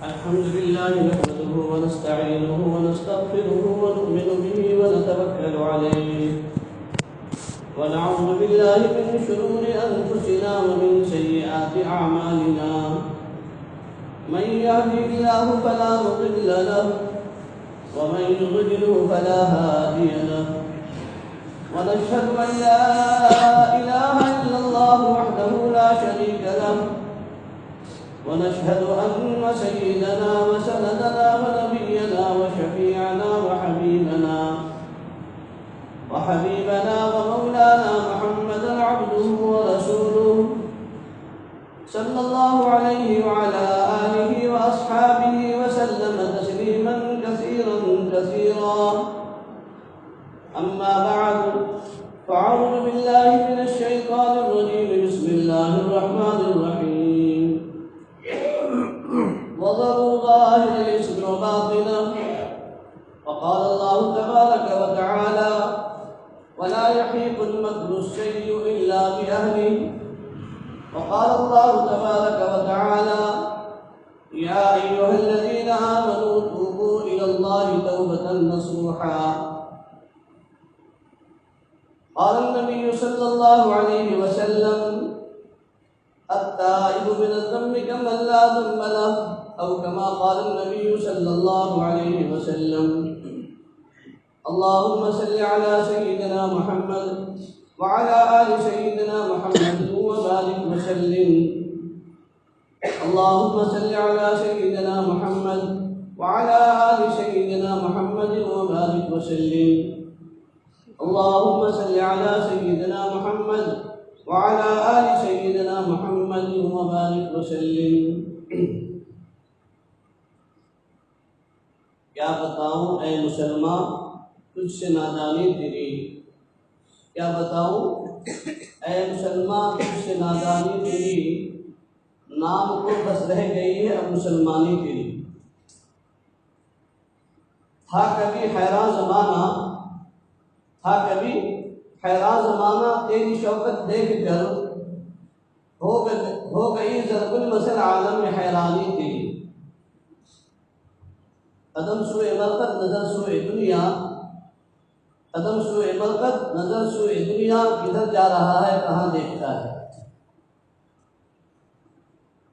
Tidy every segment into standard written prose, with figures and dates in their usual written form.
الحمد لله نحمده ونستعينه ونستغفره ونؤمن به ونتوكل عليه ونعوذ بالله من شرور أنفسنا ومن سيئات أعمالنا من يهده الله فلا مضل له ومن يضلل فلا هادي له ونشهد أن لا إله إلا الله وحده لا شريك له ونشهد أن سيدنا وسندنا ونبينا وشفيعنا وحبيبنا ومولانا محمدا عبده ورسوله صلى الله عليه وعلى آله وأصحابه وسلم تسليما كثيرا كثيرا. أما بعد فأعوذ بالله من الشيطان الرجيم. بسم الله الرحمن الرحيم. وذروا ظاهر الإثم وباطنه. وقال الله تبارك وتعالى: ولا يحيق المكر السيء إلا بأهله. وقال الله تبارك وتعالى: يا أيها الذين آمنوا توبوا إلى الله توبة نصوحا. قال النبي صلى الله عليه وسلم: التائب من الذنب كمن لا ذنب له، أو كما قال النبي صلى الله عليه وسلم. اللهم صل على سيدنا محمد وعلى آل سيدنا محمد وبارك وسلم. اللهم صل على سيدنا محمد وعلى آل سيدنا محمد وبارك وسلم. اللهم صل على سيدنا محمد وعلى آل سيدنا محمد وبارك وسلم. کیا بتاؤں اے مسلمان تجھ سے نادانی تیری، کیا بتاؤں اے مسلمان تجھ سے نادانی تیری، نام تو بس رہ گئی ہے اب مسلمانی تیری. تھا کبھی حیران زمانہ تیری شوکت دیکھ کر، ہو گئی ضرب المثل عالم میں حیرانی تیری. قدم سوئے برکت نظر سوئے دنیا، قدم سوئے برکت نظر سوئے دنیا، کدھر جا رہا ہے کہاں دیکھتا ہے.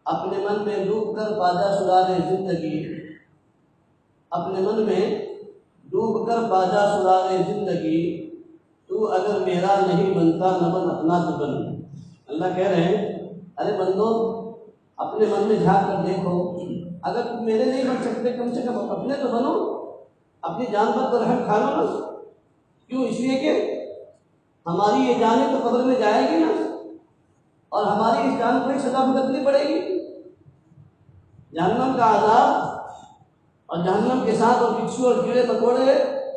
اپنے من میں ڈوب کر باجا سرارے زندگی، اپنے من میں ڈوب کر باجا سرارے زندگی، تو اگر میرا نہیں بنتا نہ بن اپنا تو بن. اللہ کہہ رہے ہیں ارے بندو اپنے من میں جھانک کر دیکھو، اگر تم میرے نہیں بن سکتے کم سے کم اپنے تو بنو، اپنی جان پر تو رحم کھا لو نا. کیوں؟ اس لیے کہ ہماری یہ جانیں تو قبر میں جائے گی نا، اور ہماری اس جان کو ہی سزا بھگتنی پڑے گی. جہنم کا عذاب اور جہنم کے ساتھ اور بچھو اور کیڑے مکوڑے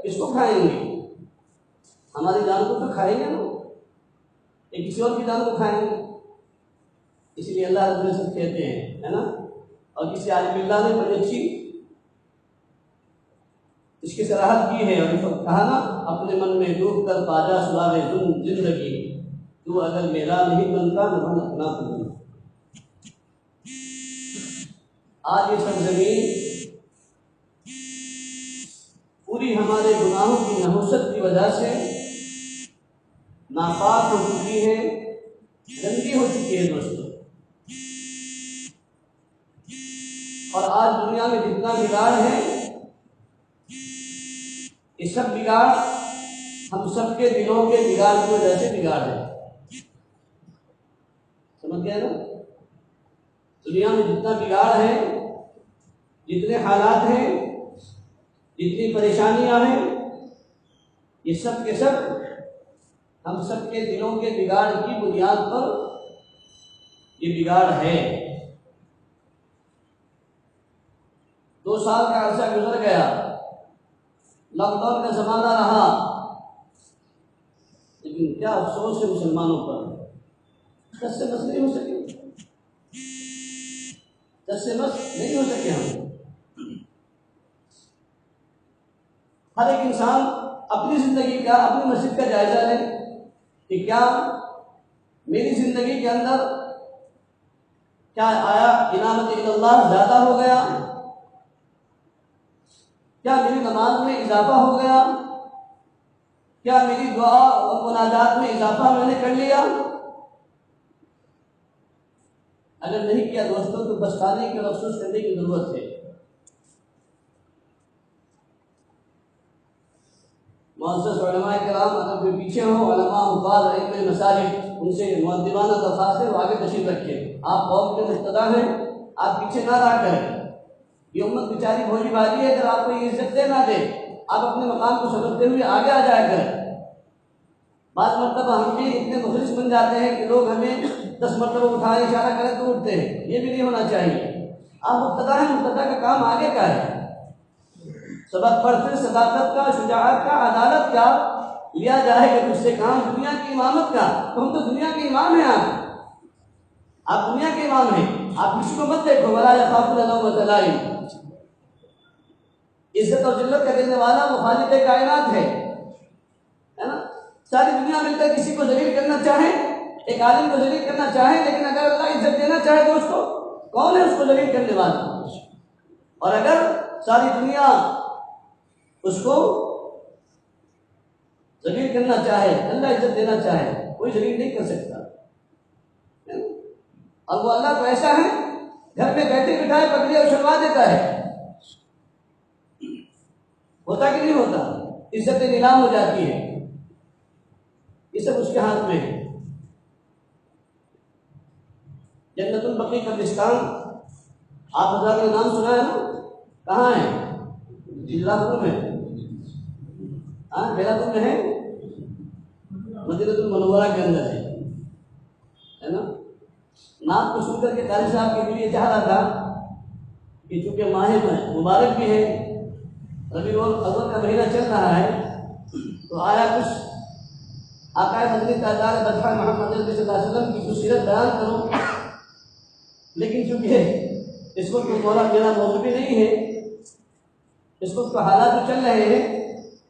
کس کو کھائیں گے؟ ہماری جان کو تو کھائیں گے نا، یہ کسی اور کی جان کو کھائیں گے. اس لیے اللہ رب العزت کہتے ہیں ہے نا، اور کسی عالم اللہ نے بڑی اچھی اس کی صراحت کی ہے، اور کہا نا اپنے من میں ڈوب کر باجا سرارے زندگی، تو اگر میرا نہیں بنتا نہ بن اپنا تو بن. آج یہ سرزمین پوری ہمارے گناہوں کی نحوست کی وجہ سے ناپاک ہو چکی ہے، گندی ہو چکی ہے دوستوں. اور آج دنیا میں جتنا بگاڑ ہے یہ سب بگاڑ ہم سب کے دلوں کے بگاڑ کی وجہ سے بگاڑ ہے. سمجھ گئے نا؟ دنیا میں جتنا بگاڑ ہے، جتنے حالات ہیں، جتنی پریشانیاں ہیں، یہ سب کے سب ہم سب کے دلوں کے بگاڑ کی بنیاد پر یہ بگاڑ ہے. 2 سال کا عرصہ گزر گیا، لاک ڈاؤن کا زمانہ رہا، لیکن کیا افسوس ہے مسلمانوں پر، 10 سے بس نہیں ہو سکے، 10 سے بس نہیں ہو سکے. ہم ہر ایک انسان اپنی زندگی کا، اپنی مسجد کا جائزہ لے کہ کیا میری زندگی کے اندر کیا آیا انابت اللہ زیادہ ہو گیا کیا میری نماز میں اضافہ ہو گیا؟ کیا میری دعا اور مناجات میں اضافہ میں نے کر لیا؟ اگر نہیں کیا دوستوں تو پچھتانے کی اور افسوس کرنے کی ضرورت ہے۔ معزز علماء کرام اگر کوئی پیچھے ہو، علماء حفاظ ائمہ مساجد، ان سے مؤدبانہ درخواست ہے وہ آگے تشریف رکھیں۔ آپ قوم کے مقتدا ہیں، آپ پیچھے نہ رہا کریں۔ یہ امت بیچاری بھولی بھالی ہے، اگر آپ کو یہ عزت دے نہ دے، آپ اپنے مقام کو سمجھتے ہوئے آگے آ جایا کریں۔ بعض مرتبہ ہم بھی اتنے مخلص بن جاتے ہیں کہ لوگ ہمیں 10 مرتبہ اٹھائے اشارہ کریں تو اٹھتے ہیں، یہ بھی نہیں ہونا چاہیے۔ آپ مقتدا ہیں، مقتدا کا کام آگے کا ہے۔ سبق پڑھتے صداقت کا، شجاعت کا، عدالت کا لیا جائے کہ تجھ سے کام دنیا کی امامت کا۔ تو ہم تو دنیا کے امام ہیں، آپ دنیا کے امام ہیں، آپ کسی کو مت دیکھو۔ ولا یخافون لومۃ لائم، عزت اور ذلت کا دینے والا وہ خالق کائنات ہے نا؟ ساری دنیا مل کر کسی کو ذلیل کرنا چاہے، ایک عالم کو ذلیل کرنا چاہے، لیکن اگر اللہ عزت دینا چاہے تو اس کو کون ہے اس کو ذلیل کرنے والا؟ اور اگر ساری دنیا اس کو ذلیل کرنا چاہے، اللہ عزت دینا چاہے، کوئی ذلیل نہیں کر سکتا۔ اور وہ اللہ تو ایسا ہے، گھر میں بیٹھے بٹھائے پکڑے اور چھڑوا دیتا ہے۔ ہوتا کہ نہیں ہوتا؟ عزت نیلام ہو جاتی ہے، یہ سب اس کے ہاتھ میں ہے۔ جنت البقیع قبرستان آپ حضرات نے نام سنا ہے نا؟ کہاں ہے؟ بھیرا پور میں، ہاں بھیرا پور میں ہے، مدینہ المنورہ کے اندر ہے نا؟ نام کو سن کر کے قاری صاحب کے لیے چاہ رہا تھا کہ چونکہ ماہ مبارک بھی ہے، ربیع الاول کا مہینہ چل رہا ہے، تو آیا کچھ آقا مدنی تاجدار بدخواہ محمد صلی اللہ علیہ وسلم کی کچھ سیرت بیان کروں، لیکن چونکہ اس وقت مولا میرا موضوع بھی نہیں ہے، اس وقت تو حالات جو چل رہے ہیں،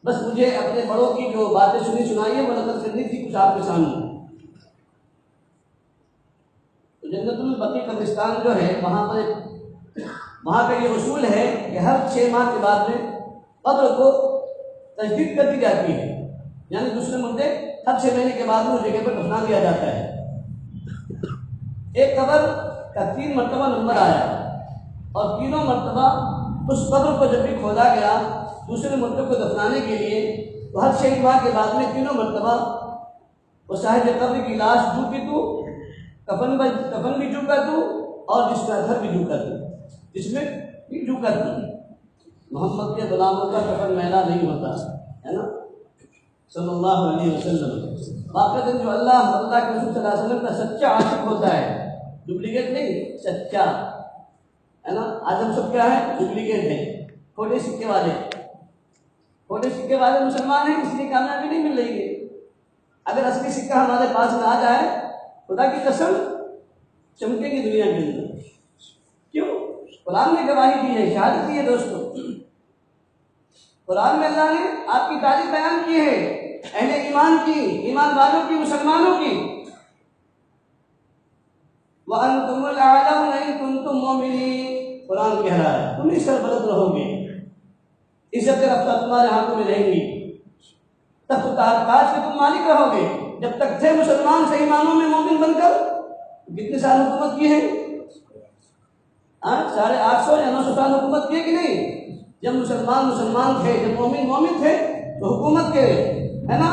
بس مجھے اپنے بڑوں کی جو باتیں سنی سنائی ہیں وہ نقل کرنی تھی کچھ آپ کے سامنے۔ تو جنت البقیع قبرستان جو ہے وہاں کا یہ اصول ہے کہ ہر 6 ماہ کے بعد میں قبر کو تجدید کر دی جاتی ہے، یعنی دوسرے مردے ہر 6 مہینے کے بعد میں اس جگہ پر دفنا دیا جاتا ہے۔ ایک قبر کا 3 مرتبہ نمبر آیا، اور تینوں مرتبہ اس قبر کو جب بھی کھودا گیا دوسرے مردے کو دفنانے کے لیے، تو ہر 6 ماہ کے بعد میں تینوں مرتبہ وہ صاحب قبر کی لاش جو کہ تو کفن بھی جو کر دوں اور جس کا گھر بھی جو کر دوں، جس میں بھی جو کر دوں۔ محمد کے غلاموں کا کفن میلا نہیں ہوتا ہے نا، صلی اللہ علیہ وسلم۔ واقعہ جو اللہ کے رسول صلی اللہ علیہ وسلم کا سچا عاشق ہوتا ہے، ڈپلیکیٹ نہیں، سچا ہے نا۔ آج ہم سب کیا ہے؟ ڈپلیکیٹ ہیں، کھوٹے سکے والے مسلمان ہیں، اس لیے کامیابی نہیں مل رہی ہے۔ اگر اصلی سکہ ہمارے پاس نہ آ جائے، خدا کی قسم چمکیں گے دنیا کے اندر۔ کیوں؟ قرآن نے گواہی دی ہے، شہادت دی ہے دوستوں۔ قرآن میں اللہ نے آپ کی تعریف بیان کی ہے، اہل ایمان کی، ایمان والوں کی، مسلمانوں کی۔ وَأَنْتُمُ الْأَعْلَوْنَ إِن كُنتُم مُّؤْمِنِينَ، قرآن کہہ رہا ہے تم ہی سربلند رہو گے، عزت رفتہ تمہارے ہاتھوں میں رہیں گی، تخت تاج کے تم مالک رہو گے۔ جب تک تھے مسلمان سے ایمانوں میں مومن بن کر، کتنے سال حکومت کی ہے؟ 850 یا 900 سال حکومت کی ہے کہ نہیں؟ جب مسلمان تھے، جب مومن تھے تو حکومت کے ہے نا،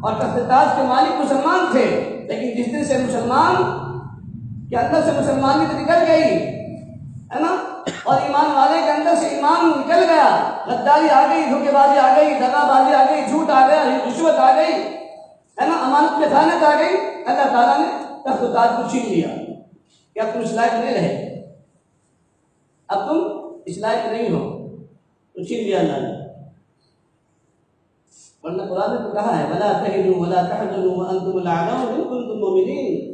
اور تخت تاج کے مالک مسلمان تھے۔ لیکن جس دن سے مسلمان کے اندر سے مسلمانیت نکل گئی ہے نا، اور ایمان والے کے اندر سے ایمان نکل گیا، غداری آ گئی، دھوکے بازی آ گئی، دغا بازی آ گئی، جھوٹ آ گیا، رشوت آ گئی ہے نا، امانت میں خیانت آ گئی، اللہ تعالیٰ نے تخت تاج کو چھین لیا کہ اب تم اس لائق نہیں رہے، اب تم اس لائق نہیں ہو، تو چھین لیا اللہ نے۔ ورنہ قرآن نے تو کہا ہے وَلَا تَهِنُوا وَلَا تَحْزَنُوا وَأَنْتُمُ الْأَعْلَوْنَ إِن كُنتُم مُّؤْمِنِينَ۔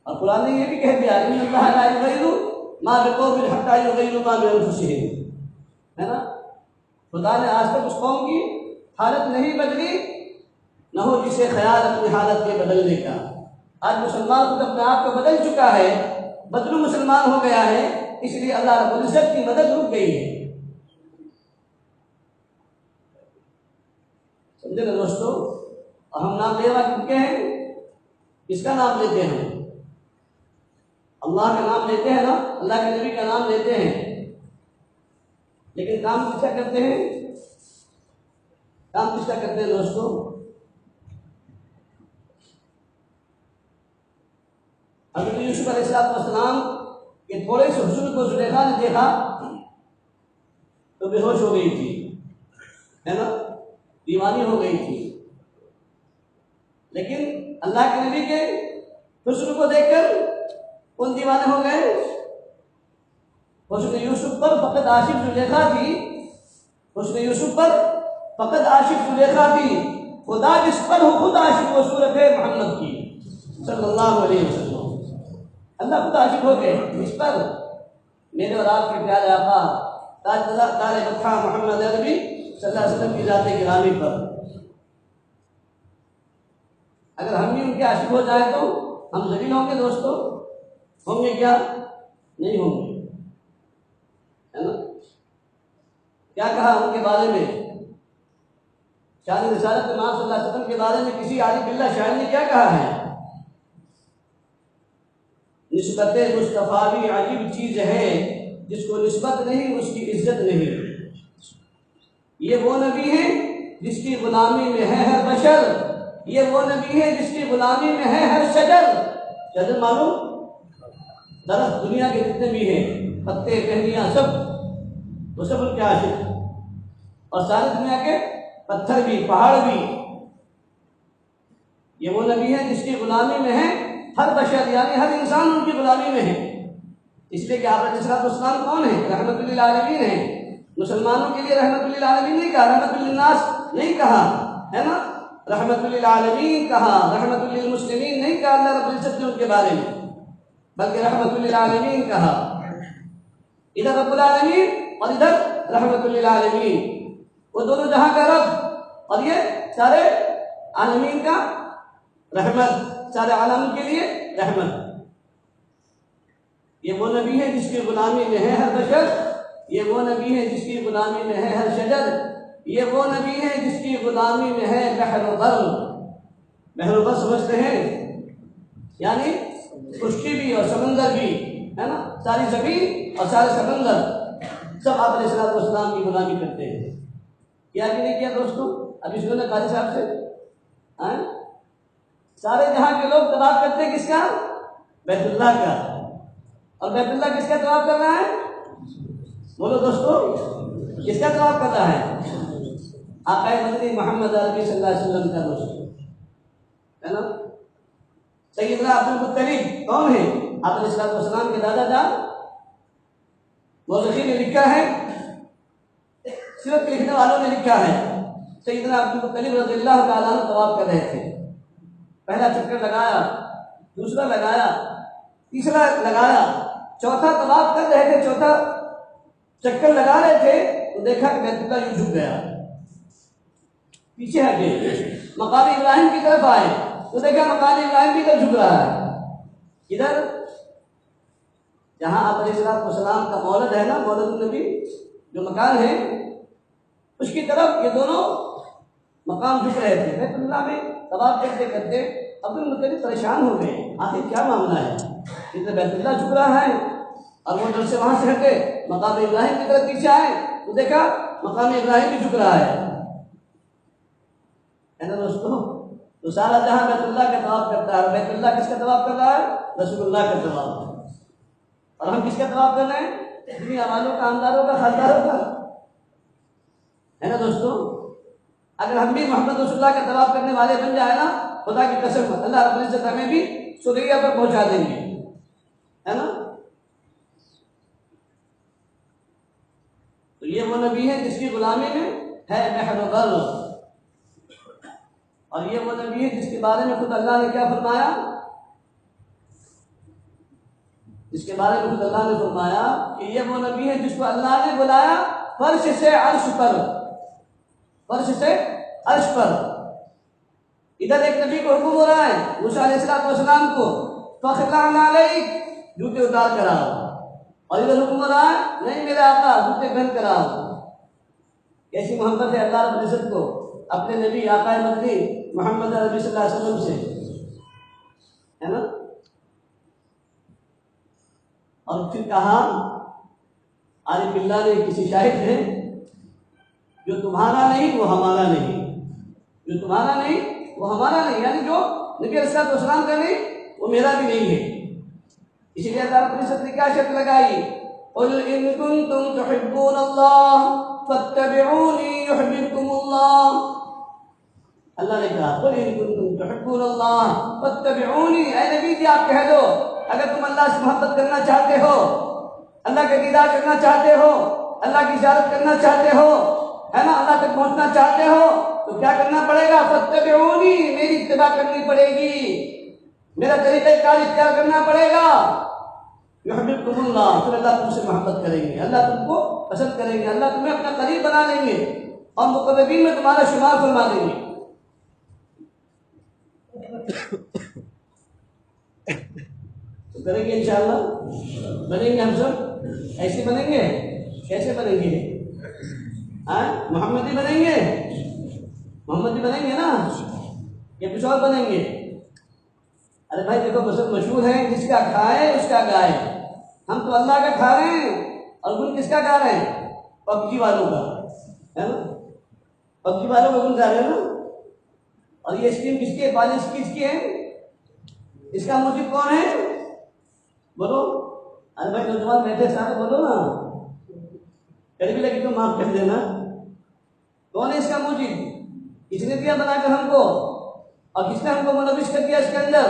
اور قرآن نے یہ بھی کہہ دیا ان اللہ لا یغیر ما بقوم حتی یغیروا ما بانفسہم، ہے نا۔ خدا نے آج تک اس قوم کی حالت نہیں بدلی، نہ ہو جسے خیال اپنی حالت کے بدلنے کا۔ آج مسلمان خود اپنے آپ کو بدل چکا ہے، بدلو مسلمان ہو گیا ہے، اس لیے اللہ رب العزت کی مدد رک گئی ہے۔ سمجھے نا دوستو؟ اور ہم نام لیوا کن کے ہیں؟ کس کا نام لیتے ہیں؟ اللہ کا نام لیتے ہیں نا، اللہ کے نبی کا نام لیتے ہیں، لیکن کام کس کا کرتے ہیں؟ کام کس کا کرتے ہیں دوستو؟ حضرت یوسف علیہ السلام کے تھوڑے سے حسن کو زلیخا نے دیکھا تو بے ہوش ہو گئی تھی، ہے نا، دیوانی ہو گئی تھی، لیکن اللہ کے نبی کے حسن کو دیکھ کر کون دیوانے ہو گئے؟ حسن یوسف پر فقط عاشق زلیخا تھی، حسن یوسف پر فقط عاشق زلیخا تھی، خدا جس پر ہو خود عاشق و صورت محمد کی صلی اللہ علیہ وسلم، اللہ خود عاشق ہو گئے اس پر، میرے اور آپ کے پیارے آقا تاج بطحہ محمد عربی صلی اللہ علیہ وسلم کی ذات گرامی پر۔ اگر ہم بھی ان کے عاشق ہو جائیں تو ہم ذلیل ہوں گے دوستو؟ ہوں گے کیا؟ نہیں ہوں گے، ہے نا؟ کیا کہا ان کے بارے میں شان رسالت امام صلی اللہ علیہ وسلم کے بارے میں کسی عارف باللہ شاعر نے کیا کہا ہے؟ نسبت مصطفیٰ بھی عجیب چیز ہے، جس کو نسبت نہیں اس کی عزت نہیں۔ یہ وہ نبی ہے جس کی غلامی میں ہے ہر بشر، یہ وہ نبی ہے جس کی غلامی میں ہے ہر شجر۔ شجر معلوم؟ درخت دنیا کے جتنے بھی ہیں، پتے ٹہنیاں سب، وہ سب ان کے عاشق، اور ساری دنیا کے پتھر بھی پہاڑ بھی۔ یہ وہ نبی ہے جس کی غلامی میں ہے ہر بشر، یعنی ہر انسان ان کی غلامی میں ہے، اس لیے کہ آپ علیہ السلام کون ہیں؟ رحمت للعالمین ہیں۔ مسلمانوں کے لیے رحمت للعالمین نہیں کہا، رحمت للناس نہیں کہا، ہے نا، رحمت للعالمین کہا، رحمت للمسلمین نہیں کہا اللہ رب العزت نے ان کے بارے میں، بلکہ رحمت للعالمین کہا۔ ادھر رب العالمین اور ادھر رحمت للعالمین، وہ دونوں جہاں کا رب اور یہ سارے عالمین کا رحمت، سارے عالم کے لیے رحمت۔ یہ وہ نبی ہے جس کی غلامی میں ہے ہر بشر، یہ وہ نبی ہے جس کی غلامی میں ہے ہر شجر، یہ وہ نبی ہے جس کی غلامی میں ہے بحر و بر۔ بحر و بر سمجھتے ہیں؟ یعنی خشکی بھی اور سمندر بھی، ہے نا، ساری زمین اور سارے سمندر سب آپ علیہ السلام کی غلامی کرتے ہیں۔ کیا کہ نہیں کیا دوستو؟ ابھی سنو نا قاری صاحب سے، سارے جہاں کے لوگ طواف کرتے ہیں کس کا؟ بیت اللہ کا، اور بیت اللہ کس کا طواف کر رہا ہے؟ بولو دوستو، کس کا طواف کر رہا ہے؟ آقا مدنی محمد عربی صلی اللہ علیہ وسلم کا دوستو، ہے نا۔ سیدنا عبد المطلب کون ہے؟ آپ علیہ السلام کے دادا جان۔ مورخین نے لکھا ہے، سیرت لکھنے والوں نے لکھا ہے، سیدنا عبد المطلب رضی اللہ تعالیٰ عنہ طواف کر رہے تھے، پہلا چکر لگایا، دوسرا لگایا، تیسرا لگایا، چوتھا طواف کر رہے تھے، چوتھا چکر لگا رہے تھے تو دیکھا کہ بیت اللہ یوں جھک گیا، پیچھے ہٹے، مقام ابراہیم کی طرف آئے تو دیکھا مقام ابراہیم بھی ادھر جھک رہا ہے، ادھر جہاں آپ علیہ السلام کا مولد ہے نا، مولد النبی جو مکان ہے، اس کی طرف یہ دونوں مقام جھک رہے تھے۔ بیت اللہ میں طواف کرتے کرتے عبد المطلب پریشان ہو گئے، آخر کیا معاملہ ہے، ادھر بیت اللہ جھک رہا ہے اور وہ جب سے وہاں سے ہٹے مقام ابراہیم کی طرف پیچھے آئے تو دیکھا مقام ابراہیم بھی جھک رہا ہے نا دوستو۔ تو سارا جہاں بیت اللہ کا طواف کرتا ہے، بیت اللہ کس کا طواف کر رہا ہے؟ رسول اللہ کا طواف، اور ہم کس کا طواف کر رہے ہیں؟ دنیا والوں کا، آمداروں کا، خاصداروں کا، ہے نا دوستو۔ اگر ہم بھی محمد رسول اللہ کا طواف کرنے والے بن جائے نا، خدا کی قسم اللہ رب العزت ہمیں بھی سریا پر پہنچا دیں گے، ہے نا۔ تو یہ وہ نبی ہے جس کی غلامی میں ہے بحر و بر، اور یہ وہ نبی ہے جس کے بارے میں خود اللہ نے کیا فرمایا؟ جس کے بارے میں خود اللہ نے فرمایا کہ یہ وہ نبی ہے جس کو اللہ نے بلایا فرش سے عرش پر، فرش سے عرش پر۔ ادھر ایک نبی کو حکم ہو رہا ہے موسیٰ علیہ السلام کو، فَخْلَعْنَا عَلَيْكَ، جوتے اتار کر آؤ، اور ادھر حکم ہو رہا ہے نہیں میرے آقا جوتے پہن کر آؤ۔ کیسی محبت ہے اللہ رب العزت کو، اپنے نبی آقا مدنی محمد عربی صلی اللہ علیہ وسلم سے، ہے نا؟ اور پھر کہا عارف باللہ نے کسی شاعر نے، جو تمہارا نہیں وہ ہمارا نہیں، جو تمہارا نہیں وہ ہمارا نہیں، یعنی جو نبی علیہ السلام کا نہیں وہ میرا بھی نہیں ہے۔ اسی لیے اللہ رب العزت نے کیا شرط لگائی؟ قل ان کنتم تحبون اللہ فاتبعونی یحببکم اللہ۔ اللہ نے کہا قل ان کنتم تحبون اللہ فاتبعونی، اے نبی جی آپ کہہ دو اگر تم اللہ سے محبت کرنا چاہتے ہو، اللہ کا دیدار کرنا چاہتے ہو، اللہ کی زیارت کرنا چاہتے ہو، ہے نا، اللہ تک پہنچنا چاہتے ہو تو کیا کرنا پڑے گا؟ فاتبعونی، میری اتباع کرنی پڑے گی، میرا طریقہ کار اختیار کرنا پڑے گا۔ یحببکم اللہ، پھر اللہ تم سے محبت کریں گے، اللہ تم کو پسند کریں گے، اللہ تمہیں اپنا قریب بنا لیں گے اور مقربین میں تمہارا شمار فرما دیں گے۔ تو کریں گے انشاءاللہ، بنیں گے ہم سب، ایسے بنیں گے، کیسے بنیں گے؟ محمدی بنیں گے، محمدی بنیں گے نا، یا کچھ اور بنیں گے؟ ارے بھائی دیکھو بس مشہور ہے جس کا کھائے اس کا گائے، ہم تو اللہ کا کھا رہے ہیں اور گن کس کا گا رہے ہیں؟ پبجی والوں کا، ہے نا، پبجی والوں کا گن گا رہے ہیں نا۔ اور یہ اسکیم کس کی ہے؟ پالیسی کس کی ہے؟ اس کا موجب کون ہے؟ بولو۔ ارے بھائی نوجوان بیٹھے سارے بولو نا، کبھی لگی تو معاف کر دینا۔ کون ہے اس کا موجب؟ کس نے دیا بنا کر ہم کو، اور کس نے ہم کو ملوث کر دیا اس کے اندر؟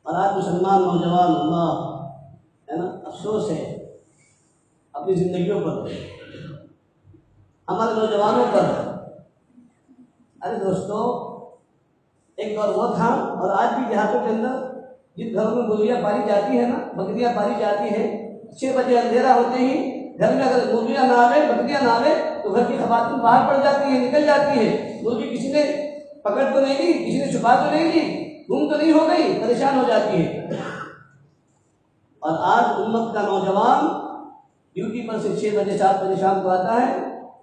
اور آج مسلمان نوجوان، اللہ ہے نا، افسوس ہے اپنی زندگیوں پر، ہمارے نوجوانوں پر۔ ارے دوستو ایک دور وہ تھا، اور آج بھی دیہاتوں کے اندر جن گھروں میں مرغیاں پالی جاتی ہے نا، بکریاں پالی جاتی ہے، 6 بجے اندھیرا ہوتے ہی گھر میں اگر مرغیاں نہ آوے، بکریاں نہ آوے تو گھر کی خواتین باہر پڑ جاتی ہیں، نکل جاتی ہے۔ مرغی کسی نے پکڑ تو نہیں لی، کسی نے چھپا تو نہیں لی، گم تو نہیں ہو گئی، پریشان ہو جاتی ہے۔ اور آج امت کا نوجوان ڈیوٹی پر سے 6 بجے 7 بجے شام کو آتا ہے،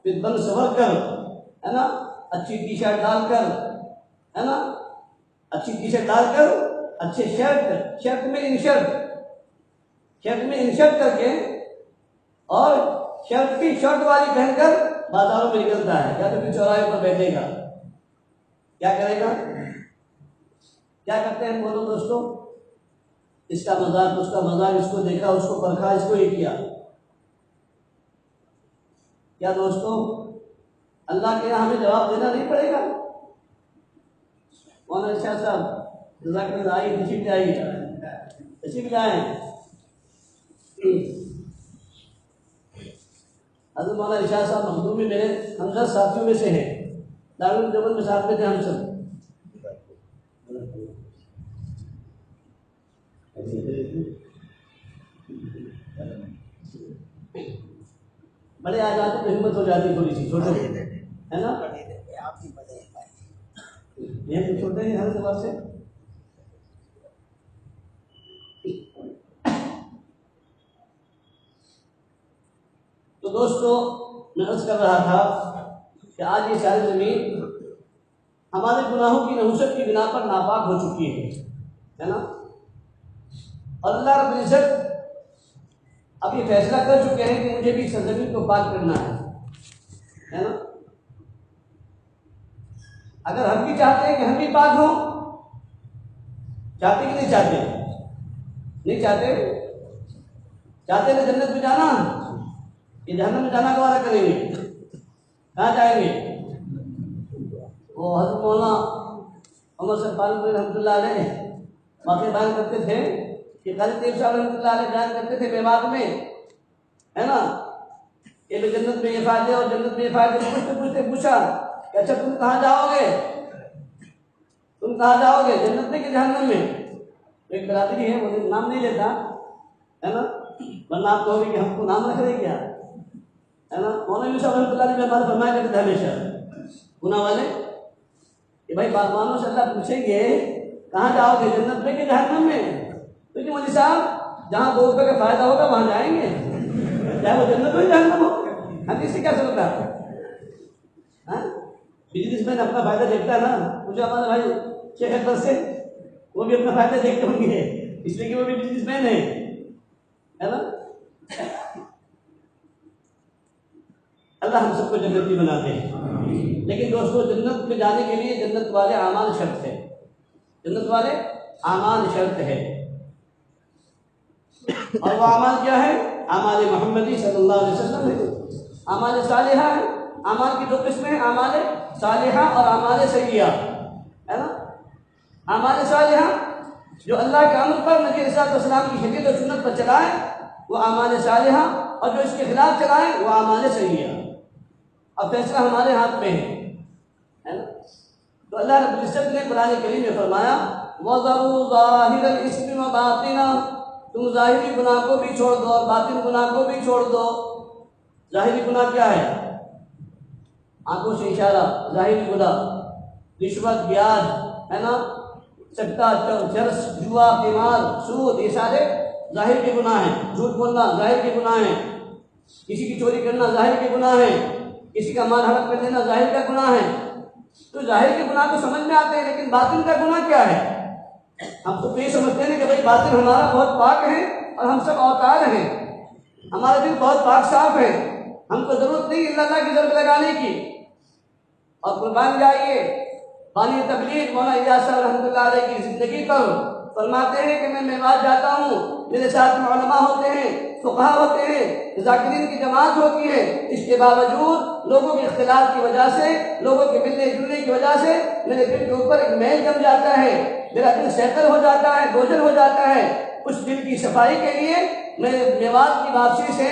پھر بن سور کر، ہے نا، اچھی ٹی شرٹ ڈال کر، ہے نا، اچھی ٹی شرٹ ڈال کر، اچھے شرٹ میں انشرٹ کر کے، اور شرٹ کی شرٹ والی پہن کر بازاروں میں نکلتا ہے، یا تو پھر چوراہے پر بیٹھے گا۔ کیا کرے گا؟ کیا کرتے ہیں بولو دوستو؟ اس کا مذاق، اس کا مذاق، اس کو دیکھا، اس کو پرکھا، اس کو یہ کیا۔ کیا دوستو اللہ کے یہاں ہمیں جواب دینا نہیں پڑے گا؟ مولانا شاہ صاحب جزاک اللہ، آئیے تشریف لائیے، تشریف لائیں۔ حضرت مولانا شاہ صاحب مخدوم میں میرے ہمدرد ساتھیوں میں سے ہیں، دارالعلوم دیوبند میں ساتھ میں تھے ہم سب۔ بڑے آ جاتے تو ہمت ہو جاتی تھوڑی سی، چھوٹے ہے نا، یہ تو چھوٹے ہیں ہر اعتبار سے۔ تو دوستو میں عرض کر رہا تھا کہ آج یہ ساری زمین ہمارے گناہوں کی نحوست کی بنا پر ناپاک ہو چکی ہے نا، اور اللہ رب العزت اب یہ فیصلہ کر چکے ہیں کہ مجھے بھی سرزمین کو پاک کرنا ہے نا۔ اگر ہم بھی چاہتے ہیں کہ ہم بھی پاک ہوں، چاہتے کہ نہیں چاہتے؟ نہیں چاہتے؟ چاہتے ہیں جنت میں جانا، یہ جہنم میں جانا گوارا کریں گے؟ کہاں جائیں گے؟ وہ حضرت مولانا عمر صاحب رحمۃ اللہ علیہ واقعہ بیان کرتے تھے کہ قاری طیب صاحب رحمۃ اللہ علیہ بیان کرتے تھے بیمار میں، ہے نا، کہ جنت میں یہ فائدے اور جنت میں یہ فائدے، پوچھتے پوچھا کہ اچھا تم کہاں جاؤ گے، تم کہاں جاؤ گے، جنت میں کہ جہنم میں؟ ایک برادری ہے، وہ نام نہیں لیتا ہے نا، ورنہ آپ کہو گے کہ ہم کو نام رکھ رہے کیا، ہے نا۔ مولانا صاحب رحمۃ اللہ علیہ بات فرمایا کرتے تھے ہمیشہ گناہ والے کہ بھائی باغبانوں سے اللہ پوچھیں گے کہاں جاؤ گے، جنت میں کہ جہنم میں؟ تو کہ مولوی صاحب جہاں 2 روپے کا فائدہ ہوگا وہاں جائیں گے، چاہے وہ جنت ہو جہنم ہو۔ حدیث سے کیا سمجھ رہا ہے؟ بزنس مین اپنا فائدہ دیکھتا ہے نا. مجھے ہمارے بھائی شیخ اکبر سے وہ بھی اپنا فائدہ دیکھتے ہوں گے اس لیے کہ وہ بھی بزنس مین ہے نا. اللہ ہم سب کو جنتی بناتے ہیں. لیکن دوستو جنت میں جانے کے لیے جنت والے اعمال شرط ہے. جنت والے اعمال شرط ہے. اور وہ اعمال کیا ہے؟ اعمال محمدی صلی اللہ علیہ وسلم ہے. اعمال صالحہ ہے. اعمال کی دو قسمیں ہیں، اعمال صالحہ اور اعمال سیئہ ہے نا. اعمال صالحہ جو اللہ کے امر پر نبی علیہ السلام کی شریعت و سنت پر چلائے وہ اعمال صالحہ، اور جو اس کے خلاف چلائے وہ اعمال سیئہ. اب فیصلہ ہمارے ہاتھ میں ہے نا. تو اللہ رب العزت نے قرآن کریم میں فرمایا وَذَرُوا ظَاهِرَ الْإِثْمِ وَبَاطِنَهُ، تم ظاہری گناہ کو بھی چھوڑ دو اور باطن گناہ کو بھی چھوڑ دو. ظاہری گناہ کیا ہے؟ آنکھوں سے اشارہ ظاہری گناہ، رشوت، بیاج ہے نا، سٹا، چرس، جوا، قمار، سود، یہ سارے ظاہر کے گناہ ہیں. جھوٹ بولنا ظاہر کے گناہ ہیں. کسی کی چوری کرنا ظاہر کے گناہ ہیں. کسی کا مال ہڑپ کر دینا ظاہر کا گناہ ہے. تو ظاہر کے گناہ تو سمجھ میں آتے ہیں، لیکن باطن کا گناہ کیا ہے؟ ہم تو یہ سمجھتے ہیں کہ بھائی باطن ہمارا بہت پاک ہے اور ہم سب اوتار ہیں، ہمارا دل بہت پاک صاف ہے، ہم کو ضرورت نہیں اللہ کی ضرب لگانے کی. اور قربان جائیے بانی تبلیغ مولانا الیاس صاحب رحمۃ اللہ علیہ کی زندگی پر فرماتے ہیں کہ میں میوات جاتا ہوں، میرے ساتھ میں علماء ہوتے ہیں، فقہا ہوتے ہیں، ذاکرین کی جماعت ہوتی ہے. اس کے باوجود لوگوں کے اختلاف کی وجہ سے، لوگوں کے ملنے جلنے کی وجہ سے میرے دل کے اوپر ایک میل جم جاتا ہے، میرا دل سیکل ہو جاتا ہے، بوجھل ہو جاتا ہے. اس دل کی صفائی کے لیے میں میوات کی واپسی سے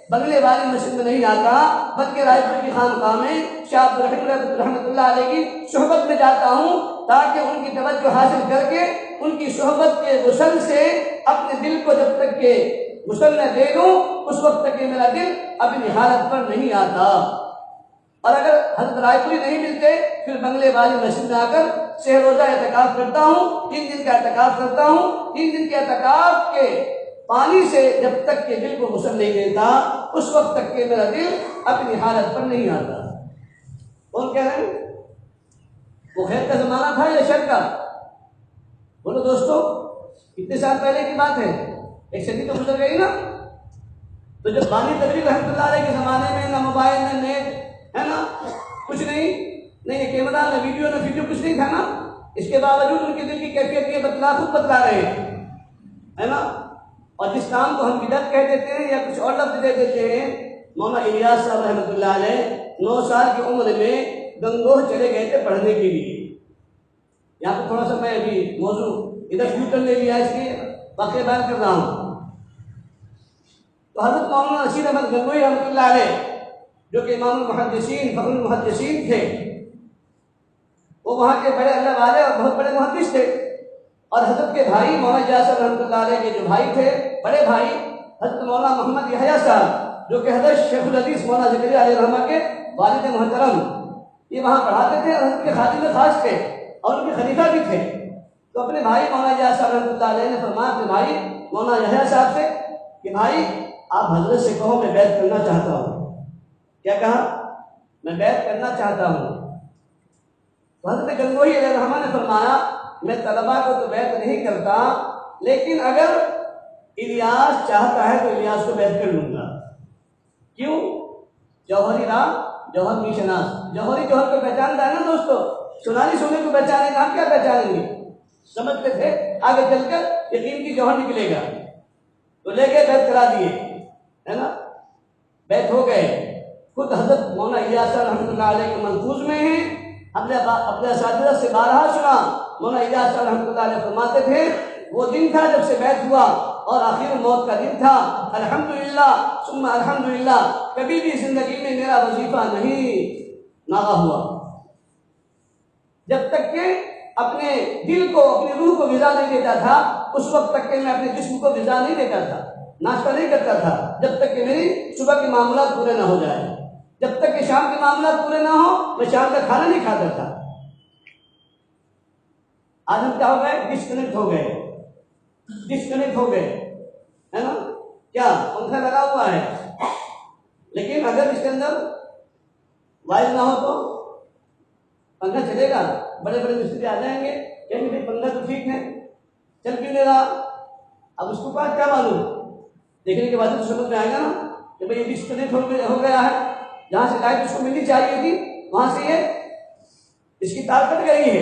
بنگلے والی مسجد میں نہیں آتا، بلکہ رائے پور کی خانقاہ میں شاہ عبد الرحیم رحمۃ اللہ علیہ کی صحبت میں جاتا ہوں، تاکہ ان کی توجہ حاصل کر کے ان کی صحبت کے غسل سے اپنے دل کو جب تک کہ غسل نہ دے دوں اس وقت تک کہ میرا دل اپنی حالت پر نہیں آتا. اور اگر حضرت رائے پوری نہیں ملتے پھر بنگلے والی مسجد میں آ کر سہ روزہ اعتکاف کرتا ہوں، 3 دن کا اعتکاف کرتا ہوں. 3 دن کے اعتکاف کے پانی سے جب تک کہ دل کو غسل نہیں دیتا اس وقت تک کہ میرا دل اپنی حالت پر نہیں آتا. کون کہہ رہے ہیں؟ وہ خیر کا زمانہ تھا یا شر کا؟ بولو دوستو، کتنے سال پہلے کی بات ہے؟ 1 صدی تو گزر گئی نا. تو جب بانی تبلیغ رحمۃ اللہ علیہ کے زمانے میں نہ موبائل نہ نیٹ ہے نا، کچھ نہیں کیمرہ نہ ویڈیو کچھ نہیں تھا نا، اس کے باوجود ان کے دل کی کیفیت یہ خود بتلا رہے ہیں ہے نا. اور جس کام کو ہم بدعت کہہ دیتے ہیں یا کچھ اور لفظ دے دیتے ہیں، مولانا الیاس صاحب رحمۃ اللہ علیہ 9 سال کی عمر میں گنگوہ چلے گئے تھے پڑھنے کے لیے. یہاں پہ تھوڑا سا میں ابھی موضوع ادھر کیوں کر لے لیا، اس لیے واقعہ بیان کر رہا ہوں. تو حضرت مولانا رشید احمد گنگوہی رحمۃ اللہ علیہ جو کہ امام المحدثین فخر المحدثین تھے، وہ وہاں کے بڑے اللہ والے اور بہت بڑے محدث تھے. اور حضرت کے بھائی مولانا اجاز صاحب رحمۃ اللہ علیہ کے جو بھائی تھے، بڑے بھائی حضرت مولانا محمد یحییٰ صاحب جو کہ حضرت شیخ الحدیث مولانا زکریا علیہ الرحمہ کے والد محترم، یہ وہاں پڑھاتے تھے اور حضرت کے خادم خاص تھے اور ان کے خلیفہ بھی تھے. تو اپنے بھائی مولانا اجاز صاحب رحمۃ اللہ علیہ نے فرمایا اپنے بھائی مولانا یحییٰ صاحب سے کہ بھائی آپ حضرت سے کہو میں بیعت کرنا چاہتا ہوں. کیا کہا؟ میں بیعت کرنا چاہتا ہوں. تو حضرت گنگوہی علیہ الرحمہ نے فرمایا میں طلباء کو تو بیعت نہیں کرتا، لیکن اگر الیاس چاہتا ہے تو الیاس کو بیعت کر لوں گا. کیوں؟ جوہری راہ جوہر کی شناس. جوہری جوہر کو پہچانتا ہے نا دوستو، سونالی سونے کو پہچانے کا ہم کیا پہچانیں گے؟ سمجھتے تھے آگے چل کر یقین کی جوہر نکلے گا. تو لے کے بیعت کرا دیے ہے نا، بیعت ہو گئے. خود حضرت مولانا الیاس رحمۃ اللہ علیہ کے ملفوظ میں ہیں، اپنے اساتذہ سے بارہا سنا. مولانا الیاس رحمۃ اللہ علیہ فرماتے تھے وہ دن تھا جب سے بیعت ہوا اور آخر موت کا دن تھا. الحمدللہ ثم الحمدللہ، کبھی بھی زندگی میں میرا وظیفہ نہیں ناغا ہوا جب تک کہ اپنے دل کو اپنی روح کو غذا نہیں دیتا تھا. اس وقت تک کہ میں اپنے جسم کو غذا نہیں دیتا تھا، ناشتہ نہیں کرتا تھا جب تک کہ میری صبح کے معاملات پورے نہ ہو جائے. جب تک کہ شام کے معاملات پورے نہ ہو میں شام کا کھانا نہیں کھاتا تھا. آج ہم کیا ہو گئے؟ ڈسکنیکٹ ہو گئے ہے نا. کیا پنکھا لگا ہوا ہے، لیکن اگر اس کے اندر وائر نہ ہو تو پنکھا چلے گا؟ بڑے بڑے مستری آ جائیں گے کہیں گے پنکھا تو ٹھیک ہے، چل کیوں نہیں رہا؟ اب اس کو پاس کیا معلوم، دیکھنے کے بعد تو سمجھ میں آئے گا نا کہ بھائی یہ ڈسکنیکٹ ہو گیا ہے، جہاں سے لائٹ اس کو ملنی چاہیے تھی وہاں سے یہ اس کی تار کٹ گئی ہے،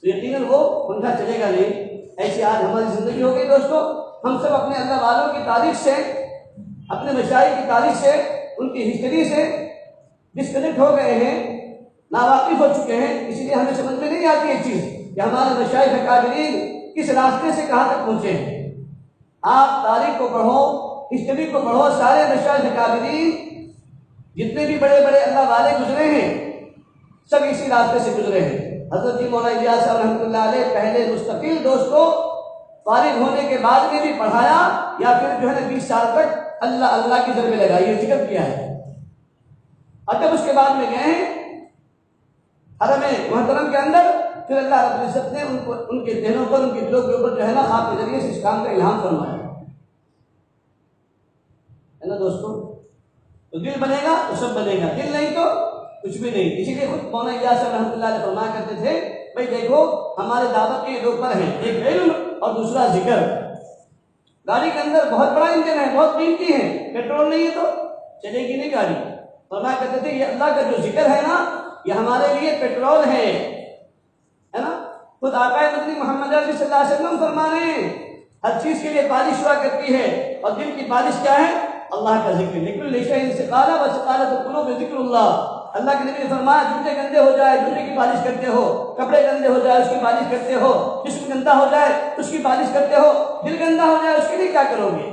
تو یقیناً وہ پنکھا چلے گا نہیں۔ ایسی آج ہماری زندگی ہو گئی دوستو، ہم سب اپنے اللہ والوں کی تاریخ سے، اپنے مشائخ کی تاریخ سے، ان کی ہسٹری سے ڈسکنیکٹ ہو گئے ہیں، ناواقف ہو چکے ہیں، اسی لیے ہمیں سمجھ میں نہیں آتی یہ چیز کہ ہمارے مشائخ اکابرین کس راستے سے کہاں تک پہنچے ہیں۔ آپ تاریخ کو پڑھو، ہسٹری کو پڑھو، سارے مشائخ اکابرین جتنے بھی بڑے بڑے اللہ والے گزرے ہیں سب اسی راستے سے گزرے ہیں۔ حضرت مولانا الیاس صاحب رحمۃ اللہ علیہ پہلے مستقل دوست کو فارغ ہونے کے بعد میں بھی پڑھایا، یا پھر جو ہے نا 20 سال تک اللہ اللہ کی ضربیں لگائی، یہ ذکر کیا ہے۔ اور جب اس کے بعد میں گئے حرم محترم کے اندر، پھر اللہ رب العزت نے ان کے دلوں پر، ان کے دلوں کے اوپر جو ہے نا خواب کے ذریعے سے اس کام کا الہام فرمایا ہے نا دوستو۔ تو دل بنے گا تو سب بنے گا، دل نہیں تو کچھ بھی نہیں۔ اسی لیے خود مولانا الیاس صاحب رحمۃ اللہ علیہ فرمایا کرتے تھے بھائی دیکھو ہمارے دعوت کے دو پر ہیں، ایک علم اور دوسرا ذکر۔ گاڑی کے اندر بہت بڑا انجن ہے، بہت قیمتی ہے، پیٹرول نہیں ہے تو چلے گی نہیں گاڑی۔ فرمایا کرتے تھے یہ اللہ کا جو ذکر ہے نا یہ ہمارے لیے پیٹرول ہے نا۔ خود آقا مدنی محمد عربی صلی اللہ علیہ وسلم فرما رہے ہیں ہر چیز کے لیے پالش ہوا کرتی ہے، اور دل کی پالش کیا ہے؟ اللہ کا ذکر۔ لیکن لیشین سے قالا و سقالت القلوب ذکر اللہ۔ اللہ کے نبی نے فرمایا جوتے گندے ہو جائے جوتے کی پالش کرتے ہو، کپڑے گندے ہو جائے اس کی پالش کرتے ہو، جسم گندا ہو جائے اس کی پالش کرتے ہو، دل گندا ہو جائے اس کے لیے کیا کرو گے؟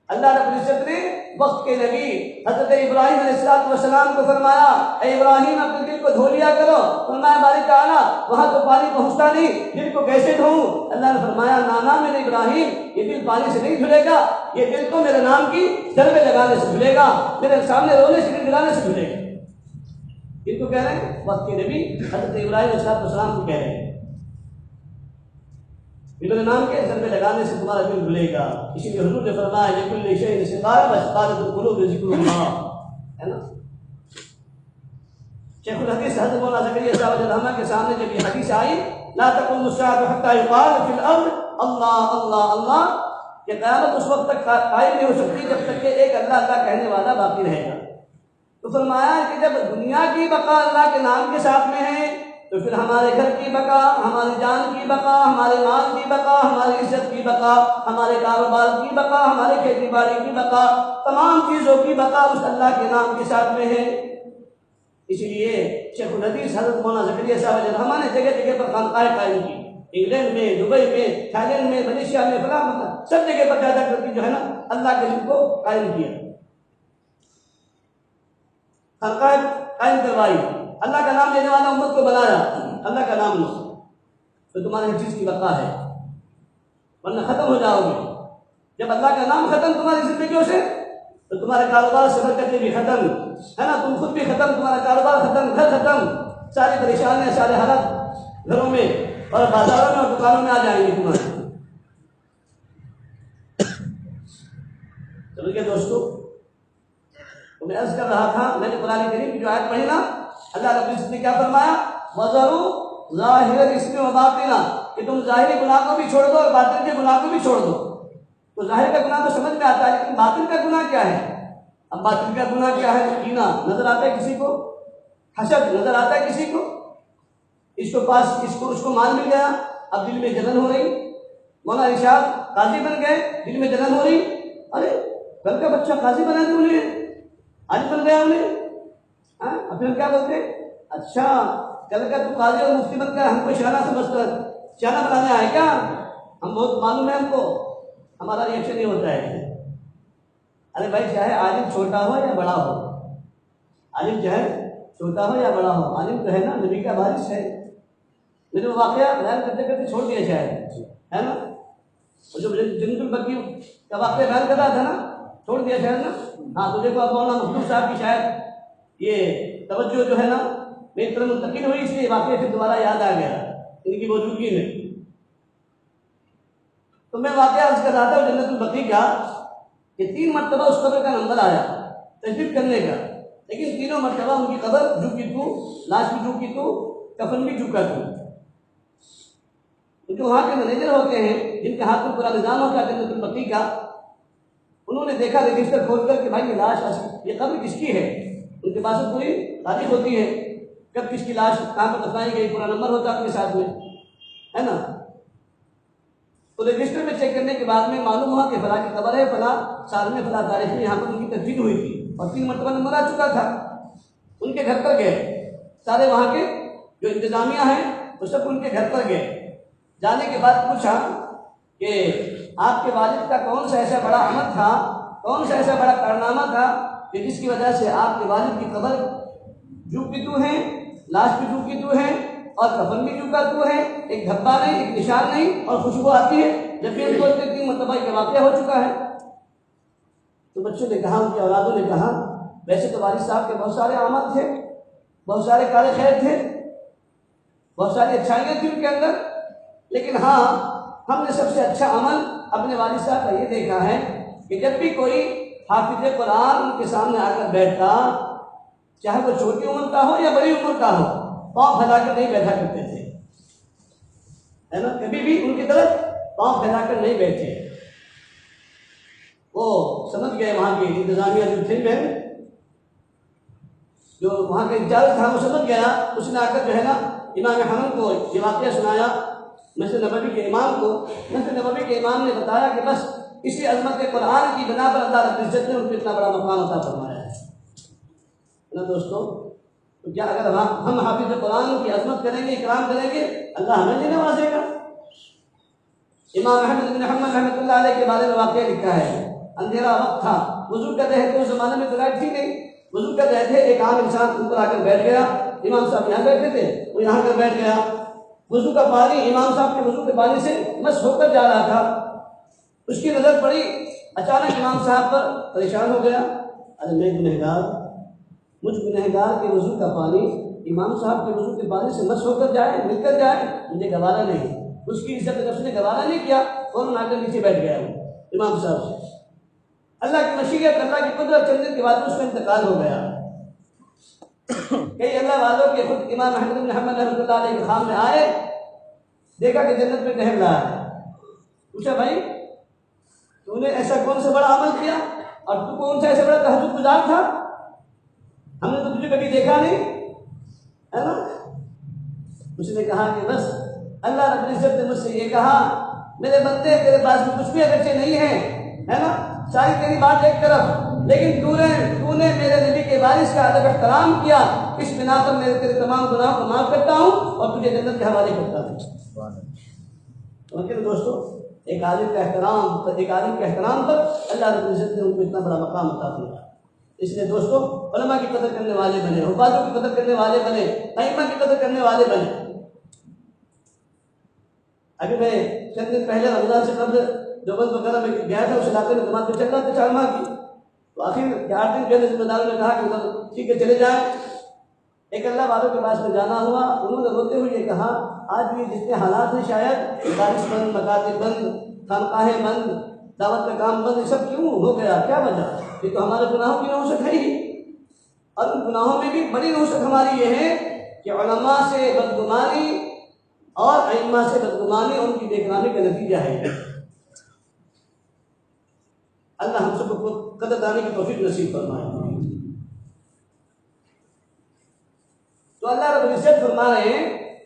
اللہ رب العزت نے وقت کے نبی حضرت ابراہیم علیہ السلام کو فرمایا اے ابراہیم اپنے دل کو دھو لیا کرو۔ فرمایا باری تعالیٰ وہاں تو پانی پہنچتا نہیں، دل کو کیسے دھوؤں؟ اللہ نے فرمایا نانا میرے ابراہیم یہ دل پانی سے نہیں دھلے گا، یہ دل تو میرے نام کی ضربیں لگانے سے دھلے گا، میرے سامنے رونے سے گڑگڑانے سے دھلے گا۔ ان کو کہہ رہے ہیں وقت کے نبی حضرت ابراہیم علیہ السلام کو کہہ رہے ہیں میرے نام کے ضربے لگانے سے تمہارا دل دھلے گا۔ اسی لیے حضور نے فرمایا لکل شیء سقالۃ و سقالۃ القلوب ذکر اللہ، ہے نا۔ شیخ الحدیث حضرت مولانا زکریا صاحب الرحمہ کے سامنے جب یہ حدیث آئی لا تقوم الساعة حتى يقال في الارض اللہ اللہ اللہ، کہ قیامت اس وقت تک قائم نہیں ہو سکتی جب تک کہ ایک اللہ اللہ کہنے والا باقی رہے گا۔ تو فرمایا کہ جب دنیا کی بقا اللہ کے نام کے ساتھ میں ہے تو پھر ہمارے گھر کی بقا، ہماری جان کی بقا، ہمارے مال کی بقا، ہماری عزت کی بقا، ہمارے کاروبار کی بقا، ہمارے کھیتی باڑی کی بقا، تمام چیزوں کی بقا اس اللہ کے نام کے ساتھ میں ہے۔ اسی لیے شیخ الحدیث حضرت مولانا زکریا صاحب الرحمہ نے جگہ جگہ پر خانقاہیں قائم کی، انگلینڈ میں، دبئی میں، تھائیلینڈ میں، ملیشیا میں، فلاں سب جگہ پر زیادہ کر کے جو ہے نا اللہ کے ذکر کو قائم کیا، خانقاہیں قائم کروائی، اللہ کا نام لینے والا امت کو بنایا، اللہ کا نام لو تو تمہاری ہر چیز کی بقا ہے، ورنہ ختم ہو جاؤ گے۔ جب اللہ کا نام ختم تمہاری زندگیوں سے تو تمہارے کاروبار سے برکتیں بھی ختم، ہے نا، تم خود بھی ختم، تمہارا کاروبار ختم، گھر ختم، ساری پریشانیاں سارے حالات گھروں میں اور بازاروں میں اور دکانوں میں آ جائیں گے تمہارے۔ چلو کیا دوستو، تو میں عرض کر رہا تھا میں نے قرآن کریم کی جو آیت پڑھی نا اللہ رب العزت نے کیا فرمایا وَذَرُوا ظَاهِرَ الْإِثْمِ وَبَاطِنَهُ، کہ تم ظاہری گناہ کو بھی چھوڑ دو اور باطن کے گناہ کو بھی چھوڑ دو۔ تو ظاہر کا گناہ تو سمجھ میں آتا ہے لیکن باطن کا گناہ کیا ہے؟ اب باطن کا گناہ کیا ہے؟ کینہ نظر آتا ہے کسی کو، حسد نظر آتا ہے کسی کو، اس کو مال مل گیا اب دل میں جلن ہو رہی، مولانا ارشاد قاضی بن گئے دل میں جلن ہو رہی، ارے گھر کا بچہ قاضی بنا دے انہیں، آج بن گیا انہیں، اب پھر کیا بولتے اچھا کل کا تو قاضی اور مفتی بن گیا، ہم کو شانہ سمجھ کر شانہ بنانے آئے کیا؟ ہم بہت معلوم ہے ہم کو، ہمارا ریئیکشن یہ ہوتا ہے ارے بھائی چاہے عالم چھوٹا ہو یا بڑا ہو، عالم چاہے چھوٹا ہو یا بڑا ہو، عالم تو ہے نا نبی کا وارث ہے۔ میں نے وہ واقعہ بیان کرتے کرتے چھوڑ دیا شاید، ہے نا، جو جنت البقیع کا واقعہ بیان کر رہا تھا نا چھوڑ دیا شاید نا۔ ہاں تو دیکھو اب مولانا مخدوم صاحب کی شاید یہ توجہ جو ہے نا میری طرف منتقل ہوئی، اس لیے واقعہ پھر دوبارہ یاد آ گیا ان کی موجودگی میں۔ تو میں واقعہ عرض کر رہا تھا جنت البقیع کا کہ 3 مرتبہ اس قبر کا نمبر آیا تجدید کرنے کا، لیکن تینوں مرتبہ ان کی قبر جھکی تو، لاش بھی جھکی تو، کفن بھی جھکا تو. جو وہاں کے مینیجر ہوتے ہیں جن کے ہاتھ میں پورا نظام ہوتا ہے جنت البقیع کا، انہوں نے دیکھا رجسٹر کھول کر کہ بھائی یہ لاش یہ قبر کس کی ہے. ان کے پاس پوری تاریخ ہوتی ہے کب کس کی لاش کہاں پر دفنائی گئی، پورا نمبر ہوتا ہے اپنے ساتھ میں، ہے نا. تو رجسٹر میں چیک کرنے کے بعد میں معلوم ہوا کہ فلاں کی قبر ہے، فلاں سال میں فلاں تاریخ میں یہاں پر ان کی تدفین ہوئی تھی اور 3 مرتبہ نمبر آ چکا تھا. ان کے گھر پر گئے، سارے وہاں کے جو انتظامیہ ہیں وہ سب ان کے گھر پر گئے. جانے کے بعد پوچھا کہ آپ کے والد کا کون سا ایسا بڑا عمل تھا، کون سا ایسا بڑا کارنامہ تھا کہ جس کی وجہ سے آپ کے والد کی قبر جھکی تو ہے، لاش بھی جھکی تو ہے اور کفن بھی جھکا تو ہے، ایک دھبا نہیں، ایک نشان نہیں، اور خوشبو آتی ہے جب بھی ان کو 3 مرتبہ کا واقعہ ہو چکا ہے. تو بچوں نے کہا، ان کی اولادوں نے کہا، ویسے تو والد صاحب کے بہت سارے اعمال تھے، بہت سارے کارے خیر تھے، بہت ساری اچھائیاں تھیں ان کے اندر، لیکن ہاں ہم نے سب سے اچھا عمل اپنے والد صاحب کا یہ دیکھا ہے کہ جب بھی کوئی حافظ قرآن ان کے سامنے آ کر بیٹھتا، چاہے وہ چھوٹی عمر کا ہو یا بڑی عمر کا ہو، پاؤں پھیلا کر نہیں بیٹھا کرتے تھے، ہے نا. کبھی بھی ان کی طرف پاؤں پھیلا کر نہیں بیٹھے. وہ سمجھ گئے، وہاں کی انتظامیہ جو تھے، جو وہاں کا انچارج تھا وہ سمجھ گیا. اس نے آ کر جو ہے نا امام حرم کو یہ واقعہ سنایا، مسجد نبوی کے امام کو. مسجد نبوی کے امام نے بتایا کہ بس اسی عظمت قرآن کی بنا پر اللہ رب العزت نے ان کو اتنا بڑا مقام عطا فرمایا ہے نا دوستو. تو کیا اگر ہم حافظ قرآن کی عظمت کریں گے، اکرام کریں گے، اللہ ہمیں بھی نوازے گا. امام احمد بن حنبل رحمۃ اللہ علیہ کے بارے میں واقعہ لکھا ہے، اندھیرا وقت تھا، وضو کر رہے تھے، اس زمانے میں تو لائٹ تھی نہیں، وضو کر رہے تھے، ایک عام انسان اوپر آ کر بیٹھ گیا. امام صاحب یہاں بیٹھے تھے، وہ یہاں کر بیٹھ گیا. وضو کا پانی امام صاحب کے وضو کے پانی سے مس ہو کر جا رہا تھا. اس کی نظر پڑی، اچانک امام صاحب پر پریشان ہو گیا، ارے میں گنہگار، مجھ گنہگار کے وضو کا پانی امام صاحب کے وضو کے پانی سے مس ہو کر جائے، مل کر جائے، مجھے گوارا نہیں. اس کی عزت نفس نے گوارا نہیں کیا، فوراً آ کر نیچے بیٹھ گیا وہ امام صاحب سے. اللہ کی مشیت، اللہ کی قدرت، چند دن کے بعد اس کا انتقال ہو گیا. کئی اللہ والوں کے خود امام احمد بن حنبل رحمۃ اللہ علیہ کے خام میں آئے، دیکھا کہ جنت میں ٹہل رہا ہے. پوچھا بھائی تو نے ایسا کون سا بڑا عمل کیا اور تو کون سا ایسا بڑا تہجد گزار تھا، ہم نے تو تجھے کبھی دیکھا نہیں، ہے نا. اس نے کہا کہ بس اللہ رب العزت نے مجھ سے یہ کہا، میرے بندے تیرے پاس میں کچھ بھی اگرچہ نہیں ہے نا، ساری تیری بات ایک طرف، لیکن تو نے میرے نبی کے وارث کا ادب احترام کیا، اس بنا پر میں تیرے تمام گناہوں کو معاف کرتا ہوں اور تجھے جنت کے حوالے کرتا ہوں. دوستو ایک عالم کے احترام پر اللہ رب العزت نے ان کو اتنا بڑا مقام عطا کیا. اس لیے دوستو علماء کی قدر کرنے والے بنے، حفاظوں کی قدر کرنے والے بنے، ائمہ کی قدر کرنے والے بنے. ابھی میں چند دن پہلے رمضان سے قبل دیوبند وغیرہ میں گیا تھا، اس علاقے میں جماعت چل رہا تھا 4 ماہ کی. تو آخر 4 دن پہلے ذمہ داروں نے کہا کہ ٹھیک ہے چلے جائیں. ایک اللہ والوں کے پاس میں جانا ہوا، انہوں نے روتے ہوئے یہ کہا آج بھی جتنے حالات ہیں، شاید بارش بند، مکاتب بند، خانقاہیں بند، دعوت کا کام بند، یہ سب کیوں ہو گیا، کیا وجہ؟ یہ تو ہمارے گناہوں کی نحوست ہے ہی، اور ان گناہوں میں بھی بڑی نحوست ہماری یہ ہے کہ علماء سے بدگمانی اور ائمہ سے بدگمانی ان کی بےکرامی کا نتیجہ ہے. اللہ ہم سب کو قدردانی کی توفیق نصیب فرمائے. تو اللہ رب العزت فرما رہے ہیں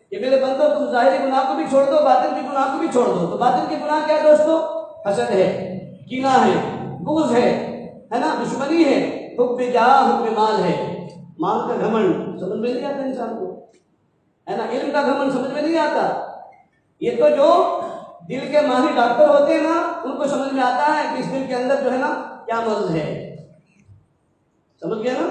کہ میرے بندوں تم ظاہری گناہ کو بھی چھوڑ دو، باطن کے گناہ کو بھی چھوڑ دو. تو باطن کے گناہ کیا دوستو؟ حسد ہے، کینہ ہے، بغض ہے نا، دشمنی ہے، حب جاہ، حب مال ہے، مال کا گھمنڈ سمجھ میں نہیں آتا انسان کو، ہے نا، علم کا گھمنڈ سمجھ میں نہیں آتا. یہ تو جو دل کے ماہر ڈاکٹر ہوتے ہیں نا ان کو سمجھ میں آتا ہے کہ اس دل کے اندر جو ہے نا کیا مرض ہے، سمجھ گئے نا.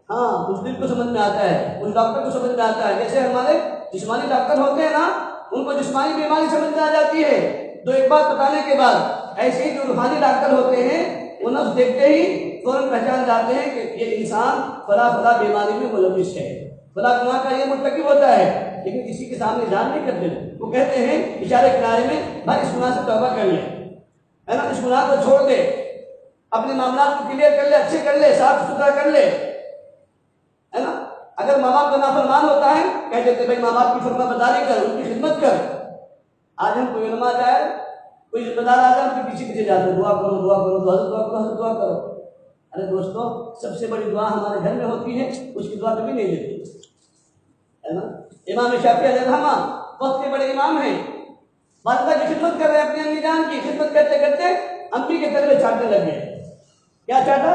ہاں اس دل کو سمجھ میں آتا ہے، اس ڈاکٹر کو سمجھ میں آتا ہے. جیسے ہمارے جسمانی ڈاکٹر ہوتے ہیں نا ان کو جسمانی بیماری سمجھ میں آ جاتی ہے تو ایک بات بتانے کے بعد، ایسے ہی جو روحانی ڈاکٹر ہوتے ہیں وہ نفس دیکھتے ہی فوراً پہچان جاتے ہیں کہ یہ انسان فلاں فلاں بیماری میں ملوث ہے، فلاں گناہ کا یہ مرتکب ہوتا ہے، لیکن کسی کے سامنے جان نہیں کرتے. وہ کہتے ہیں اشارے کنارے میں بھائی اس گناہ سے توبہ کر لے، ہے نا، اس گناہ کو چھوڑ دے، اپنے معاملات کو کلیئر کر لے، اچھے کر لے، صاف ستھرا کر لے. ہے نا؟ اگر ماں باپ کا نافرمان ہوتا ہے کہتے تھے بھائی ماں باپ کی فرما برداری کر، ان کی خدمت کر. آج ہم کوئی علماء جائے، کوئی ذمہ دار آ جائے، ان کے پیچھے جاتے دعا کرو دعا کرو، حضرت دعا کرو، حضرت دعا کرو. ارے دوستو، سب سے بڑی دعا ہمارے گھر میں ہوتی ہے، اس کی دعا کبھی نہیں لیتی، ہے نا؟ امام شافعی علیہ الرحمہ وقت کے بڑے امام ہیں، والدہ کی خدمت کر رہے ہیں، اپنی امی جان کی خدمت کرتے کرتے امی کے تلوے چاٹنے لگ گئے. کیا چاٹا؟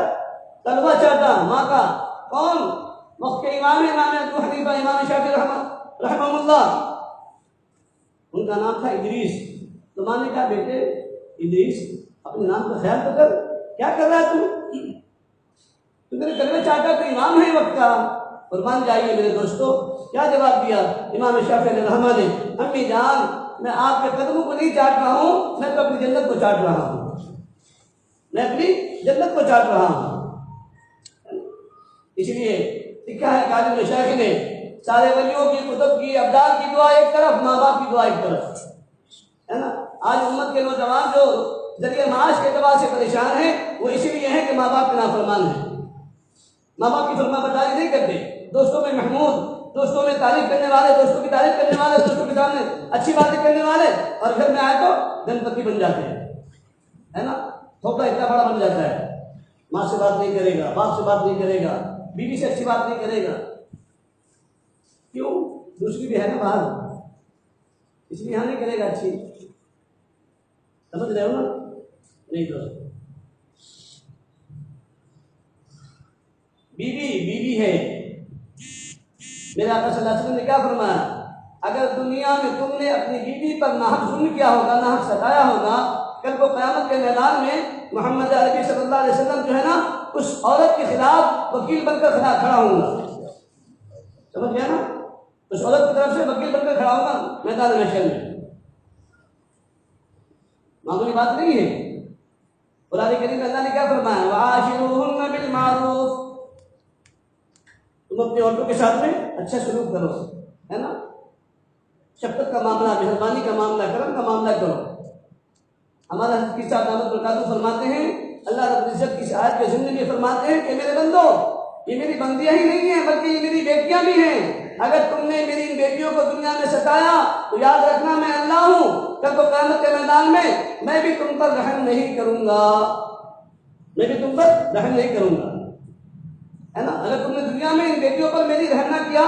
تلوا چاٹا ماں کا. کون؟ وقت کے امام امام ابو حنیفہ امام شافعی رحمہ اللہ. ان کا نام تھا ادریس. تو ماں نے کہا بیٹے ادریس اپنے نام کا خیال تو کر، کیا کر رہا ہے تو میرے تلوے چاٹا تو امام ہے وقت کا. قربان جائیے میرے دوستو، کیا جواب دیا امام شافعی علیہ الرحمہ نے؟ امی جان میں آپ کے قدموں کو نہیں چاٹ رہا ہوں، میں تو اپنی جنت کو چاٹ رہا ہوں، میں اپنی جنت کو چاٹ رہا ہوں. اس لیے لکھا ہے کاظم مشایخ نے، سارے ولیوں کی کتب کی ابدال کی دعا ایک طرف، ماں باپ کی دعا ایک طرف، ہے نا؟ آج امت کے نوجوان جو ذریعہ معاش کے اعتبار سے پریشان ہیں وہ اسی لیے ہیں کہ ماں باپ کے نافرمان ہیں، ماں باپ کی فرما برداری نہیں کرتے. دوستوں میں محمود، دوستوں میں تعریف کرنے والے، دوستوں کی تعریف کرنے والے، دوستوں کے سامنے اچھی باتیں کرنے والے، اور گھر میں آئے تو گنپتی بن جاتے ہیں، ہے نا؟ تھوپڑا اتنا بڑا بن جاتا ہے، ماں سے بات نہیں کرے گا، باپ سے بات نہیں کرے گا، بیوی سے اچھی بات نہیں کرے گا. کیوں؟ دوسری بھی ہے نا باہر، اس لیے یہاں نہیں کرے گا اچھی. سمجھ رہے ہو نا؟ نہیں دوست، بیوی ہے. میرے آقا صلی اللہ علیہ وسلم نے کیا فرمایا؟ اگر دنیا میں تم نے اپنی بیوی پر ناحق ظلم کیا ہوگا، ناحق ستایا ہوگا، کل کو قیامت کے میدان میں محمد عربی صلی اللہ علیہ وسلم جو ہے نا اس عورت کے خلاف وکیل بن کر کھڑا ہوں گا. سمجھ گیا نا؟ اس عورت کی طرف سے وکیل بن کر کھڑا ہوگا میدان محشر میں. معمولی بات نہیں ہے. قرآن کریم میں اللہ نے کیا فرمایا؟ وَعَاشِرُوهُنَّ بِالْمَعْرُوفِ، تم اپنی عورتوں کے ساتھ میں اچھا سلوک کرو، ہے نا؟ شفقت کا معاملہ، مہربانی کا معاملہ، کرم کا معاملہ کرو. ہمارا حضرت کی ساتھ دعوت برکاتہ فرماتے ہیں، اللہ رب العزت کی آیت کے ضمن میں فرماتے ہیں کہ میرے بندو، یہ میری بندیاں ہی نہیں ہیں بلکہ یہ میری بیٹیاں بھی ہیں. اگر تم نے میری ان بیٹیوں کو دنیا میں ستایا تو یاد رکھنا میں اللہ ہوں، کل کو قیامت کے میدان میں بھی تم پر رحم نہیں کروں گا، میں بھی تم پر رحم نہیں کروں گا، ہے نا؟ اگر تم نے دنیا میں ان بیٹیوں پر میری رحم نہ کیا،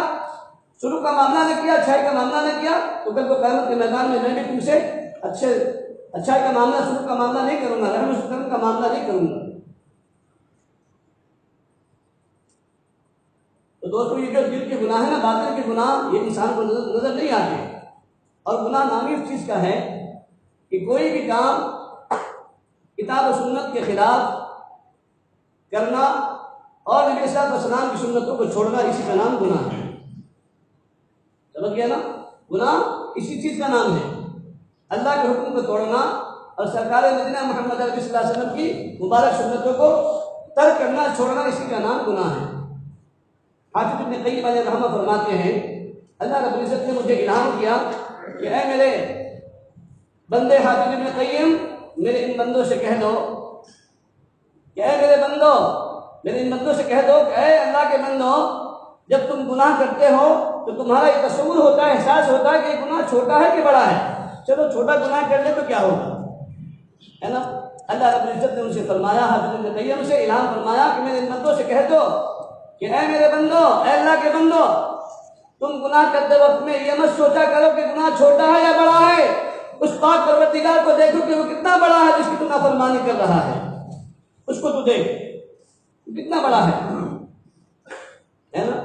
سلوک کا معاملہ نہ کیا، اچھائی کا معاملہ نہ کیا، تو کل کو قیامت کے میدان میں بھی تم سے اچھائی کا معاملہ، سلوک کا معاملہ نہیں کروں گا، رحم و کرم کا معاملہ نہیں کروں گا. تو دوستو یہ جو دل کے گناہ ہے نا، باطن کے گناہ، یہ انسان کو نظر نہیں آتے. اور گناہ نامی اس چیز کا ہے کہ کوئی بھی کام کتاب و سنت کے خلاف کرنا اور نبی صلی اللہ علیہ وسلم کی سنتوں کو چھوڑنا، اسی کا نام گناہ ہے. سمجھ گیا نا؟ گناہ اسی چیز کا نام ہے، اللہ کے حکم کو توڑنا اور سرکار مدینہ محمد عربی صلی اللہ علیہ وسلم کی مبارک سنتوں کو ترک کرنا، چھوڑنا، اسی کا نام گناہ ہے. حافظ ابن قیم علیہ الرحمہ فرماتے ہیں اللہ رب العزت نے مجھے الہام کیا کہ اے میرے بندے حافظ ابن قیم، میرے ان بندوں سے کہہ دو کہ اے میرے بندو، میرے ان بندوں سے کہہ دو کہ اے اللہ کے بندو، جب تم گناہ کرتے ہو تو تمہارا یہ تصور ہوتا ہے، احساس ہوتا ہے کہ یہ گناہ چھوٹا ہے کہ بڑا ہے. چلو چھوٹا گناہ کر لے تو کیا ہوگا، ہے نا؟ اللہ رب العزت نے ان سے فرمایا، حافظ ابن قیم سے الہام فرمایا کہ میرے ان بندوں سے کہہ دو کہ اے میرے بندو، اے اللہ کے بندو، تم گناہ کرتے وقت میں یہ مت سوچا کرو کہ گناہ چھوٹا ہے یا بڑا ہے. اس پاک پروردگار کو دیکھو کہ وہ کتنا بڑا ہے جس کی تم نافرمانی کر رہا ہے. اس کو تو دیکھ کتنا بڑا ہے نا؟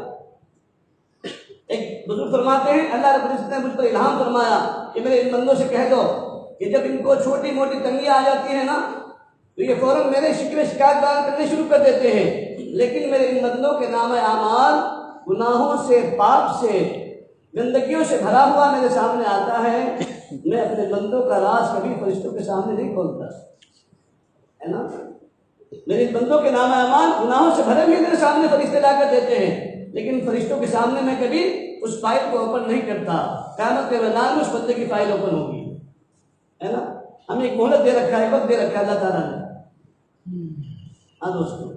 ایک بزرگ فرماتے ہیں اللہ رب العزت نے مجھ پر الہام فرمایا کہ میرے ان بندوں سے کہہ دو کہ جب ان کو چھوٹی موٹی تنگیاں آ جاتی ہیں نا تو یہ فوراً میرے شکوے شکایت بیان کرنے شروع کر دیتے ہیں، لیکن میرے ان بندوں کے نام اعمال گناہوں سے، پاپ سے، گندگیوں سے بھرا ہوا میرے سامنے آتا ہے. میں اپنے بندوں کا راز کبھی فرشتوں کے سامنے نہیں کھولتا، ہے نا؟ میرے ان بندوں کے نام اعمال گناہوں سے بھرے ہوئے میرے سامنے فرشتے لا کر دیتے ہیں، لیکن فرشتوں کے سامنے میں کبھی اس فائل کو اوپن نہیں کرتا. قیامت کے میدان میں اس بندے کی فائل اوپن ہوگی، ہے نا؟ ہمیں ایک مہلت دے رکھا ہے، وقت دے رکھا ہے اللہ تعالیٰ نے. ہاں دوستوں،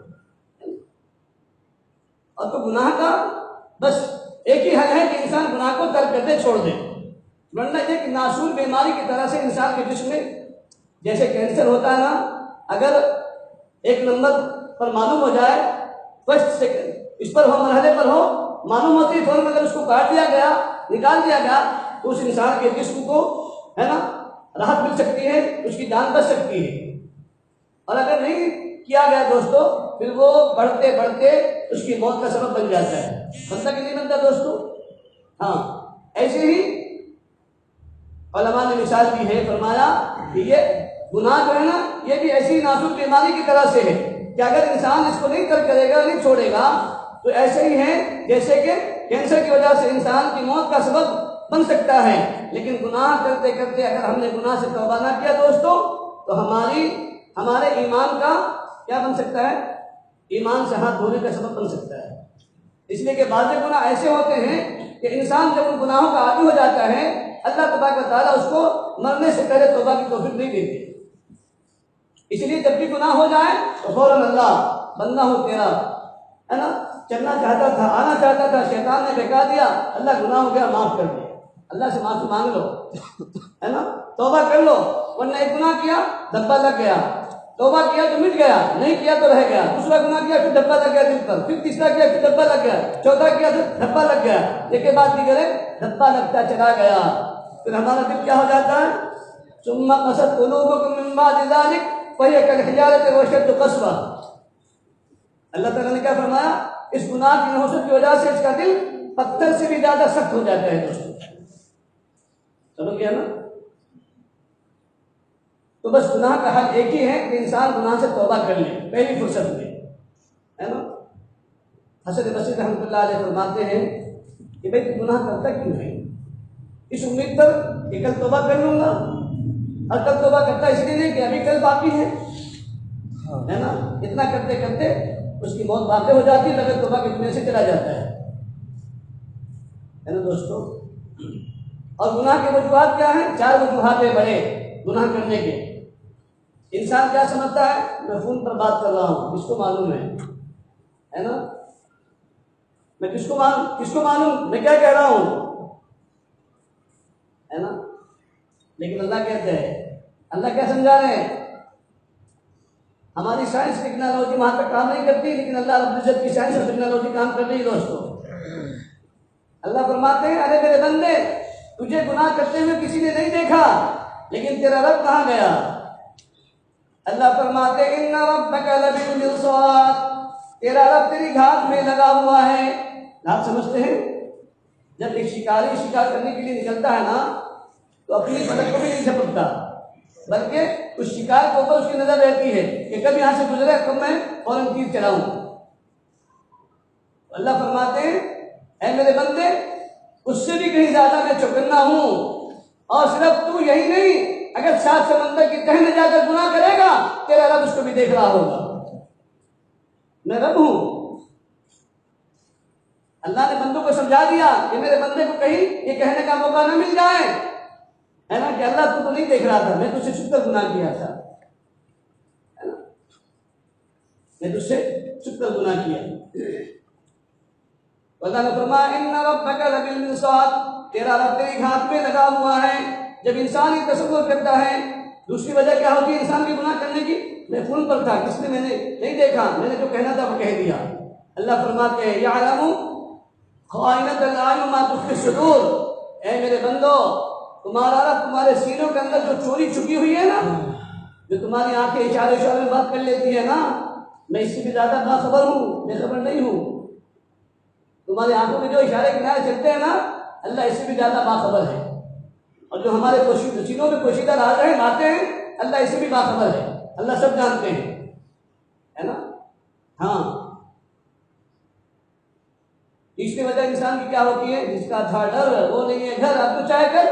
اور تو گناہ کا بس ایک ہی حل ہے کہ انسان گناہ کو ترک کرتے چھوڑ دے، ورنہ یہ کہ ناسور بیماری کی طرح سے انسان کے جسم میں جیسے کینسر ہوتا ہے نا، اگر ایک نمبر پر معلوم ہو جائے، فرسٹ سیکنڈ اس پر ہو، مرحلے پر ہو، معلوم ہوتی ہے فوراً اگر اس کو کاٹ دیا گیا، نکال دیا گیا تو اس انسان کے جسم کو ہے نا راحت مل سکتی ہے، اس کی جان بچ سکتی ہے۔ اور اگر نہیں کیا گیا دوستو، پھر وہ بڑھتے بڑھتے اس کی موت کا سبب بن جاتا ہے۔ بنتا کہ نہیں بنتا دوستو؟ ہاں، ایسے ہی علماء نے مثال دی ہے، فرمایا کہ یہ گناہ جو ہے نا، یہ بھی ایسی ناسور بیماری کی طرح سے ہے کہ اگر انسان اس کو نہیں ترک کرے گا، نہیں چھوڑے گا، تو ایسے ہی ہے جیسے کہ کینسر کی وجہ سے انسان کی موت کا سبب بن سکتا ہے۔ لیکن گناہ کرتے کرتے اگر ہم نے گناہ سے توبہ نہ کیا دوستو، تو ہمارے ایمان کا کیا بن سکتا ہے؟ ایمان سے ہاتھ دھونے کا سبب بن سکتا ہے۔ اس لیے کہ بعض گناہ ایسے ہوتے ہیں کہ انسان جب ان گناہوں کا عادی ہو جاتا ہے، اللہ تبارک و تعالیٰ اس کو مرنے سے پہلے توبہ کی توفیق نہیں دیتے۔ اس لیے جب بھی گناہ ہو جائے تو فوراً اللہ بندہ ہوں تیرا، ہے نا، چلنا چاہتا تھا، آنا چاہتا تھا، شیطان نے بہکا دیا، اللہ گناہ ہو گیا، معاف کر دے، اللہ سے معافی مانگ لو، ہے نا، توبہ کر لو، ورنہ ایک گناہ کیا دھبا لگ گیا، توبہ کیا تو مٹ گیا، نہیں کیا تو رہ گیا، دوسرا گناہ کیا پھر دھبا لگ گیا دل پر، پھر تیسرا کیا پھر دھبا لگ گیا، چوتھا کیا پھر دھبا لگ گیا، ایک کے بعد دیگر دھبا لگتا چلا گیا، پھر ہمارا دل کیا ہو جاتا ہے؟ ثم قست قلوبکم من بعد ذلک فہی کالحجارۃ واشد قسوہ۔ اللہ تعالیٰ نے کیا فرمایا؟ اس گناہ کی نحوست کی وجہ سے اس کا دل پتھر سے بھی زیادہ سخت ہو جاتا ہے دوستوں۔ سمجھ گیا نا؟ تو بس گناہ کا حل ایک ہی ہے کہ انسان گناہ سے توبہ کر لے پہلی فرصت میں، ہے نا۔ حسن بصری رحمۃ اللہ علیہ فرماتے ہیں کہ بھائی تو گناہ کرتا کیوں ہے؟ اس امید پر کہ کل توبہ کر لوں گا، اور کل توبہ کرتا اس لیے نہیں کہ ابھی کل باقی ہے نا۔ اتنا کرتے کرتے اس کی موت واقع ہو جاتی ہے، اگر توبہ کی دنیا سے چلا جاتا ہے نا دوستو۔ اور گناہ کے وجوہات کیا ہیں؟ 4 وجوہات ہیں بڑے گناہ کرنے کے۔ انسان کیا سمجھتا ہے؟ میں فون پر بات کر رہا ہوں، کس کو معلوم ہے نا، میں کس کو معلوم میں کیا کہہ رہا ہوں، ہے نا۔ لیکن اللہ کہتے ہیں، اللہ کیا سمجھا رہے ہیں؟ ہماری سائنس ٹیکنالوجی وہاں تک کام نہیں کرتی، لیکن اللہ رب العزت کی سائنس اور ٹیکنالوجی کام کر رہی ہے دوستو۔ اللہ فرماتے ہیں، ارے میرے بندے، تجھے گناہ کرتے ہوئے کسی نے نہیں دیکھا، لیکن تیرا رب کہاں گیا؟ اللہ فرماتے ہیں، ان ربک لبالمرصاد، تیرا رب تیری گھات میں لگا ہوا ہے۔ آپ سمجھتے ہیں جب ایک شکاری شکار کرنے کے لیے نکلتا ہے نا، تو اپنی پلک کو بھی نہیں جھپکتا، بلکہ اس شکار کے اوپر اس کی نظر رہتی ہے کہ کب یہاں سے گزرے تو میں فوراً تیر چلاؤں۔ اللہ فرماتے ہیں، اے میرے بندے، اس سے بھی کہیں زیادہ میں چوکنا ہوں، اور صرف تو یہی نہیں، اگر 7 سمندر کی تہ میں جا کر گناہ کرے گا، تیرا رب اس کو بھی دیکھ رہا ہوگا۔ میں رب ہوں۔ اللہ نے بندوں کو سمجھا دیا کہ میرے بندے کو کہیں یہ کہنے کا موقع نہ مل جائے، ہے نا، کہ اللہ تو نہیں دیکھ رہا تھا، میں تجھ سے چھپ کر گناہ کیا تھا، ہے نا، میں تجھ سے چھپ کر گناہ کیا۔ اللہ نے فرمایا، ان ربک لبالمرصاد، تیرا رب تیری گھات میں لگا ہوا ہے۔ جب انسان یہ تصور کرتا ہے، دوسری وجہ کیا ہوتی ہے انسان کے گناہ کرنے کی؟ میں فون پر تھا، کس نے میں نے نہیں دیکھا، میں نے جو کہنا تھا وہ کہہ دیا۔ اللہ فرماتے ہیں، یعلم خائنۃ الاعین ما تخفی الصدور، اے میرے بندو، تمہارا رب تمہارے سینوں کے اندر جو چوری چھپی ہوئی ہے نا، جو تمہاری آنکھیں اشارے میں بات کر لیتی ہے نا، میں اس سے بھی زیادہ باخبر ہوں، بے خبر نہیں ہوں۔ تمہاری آنکھوں میں جو اشارے کنارے چلتے ہیں نا، اللہ اس سے بھی زیادہ باخبر ہے، اور جو ہمارے سینوں میں پوشیدہ راز ہیں، باتیں ہیں، اللہ اس سے بھی باخبر ہے، اللہ سب جانتے ہیں، ہے نا۔ ہاں، تیسری وجہ انسان کی کیا ہوتی ہے؟ جس کا تھا ڈر وہ نہیں ہے گھر، اب تو چاہے کر،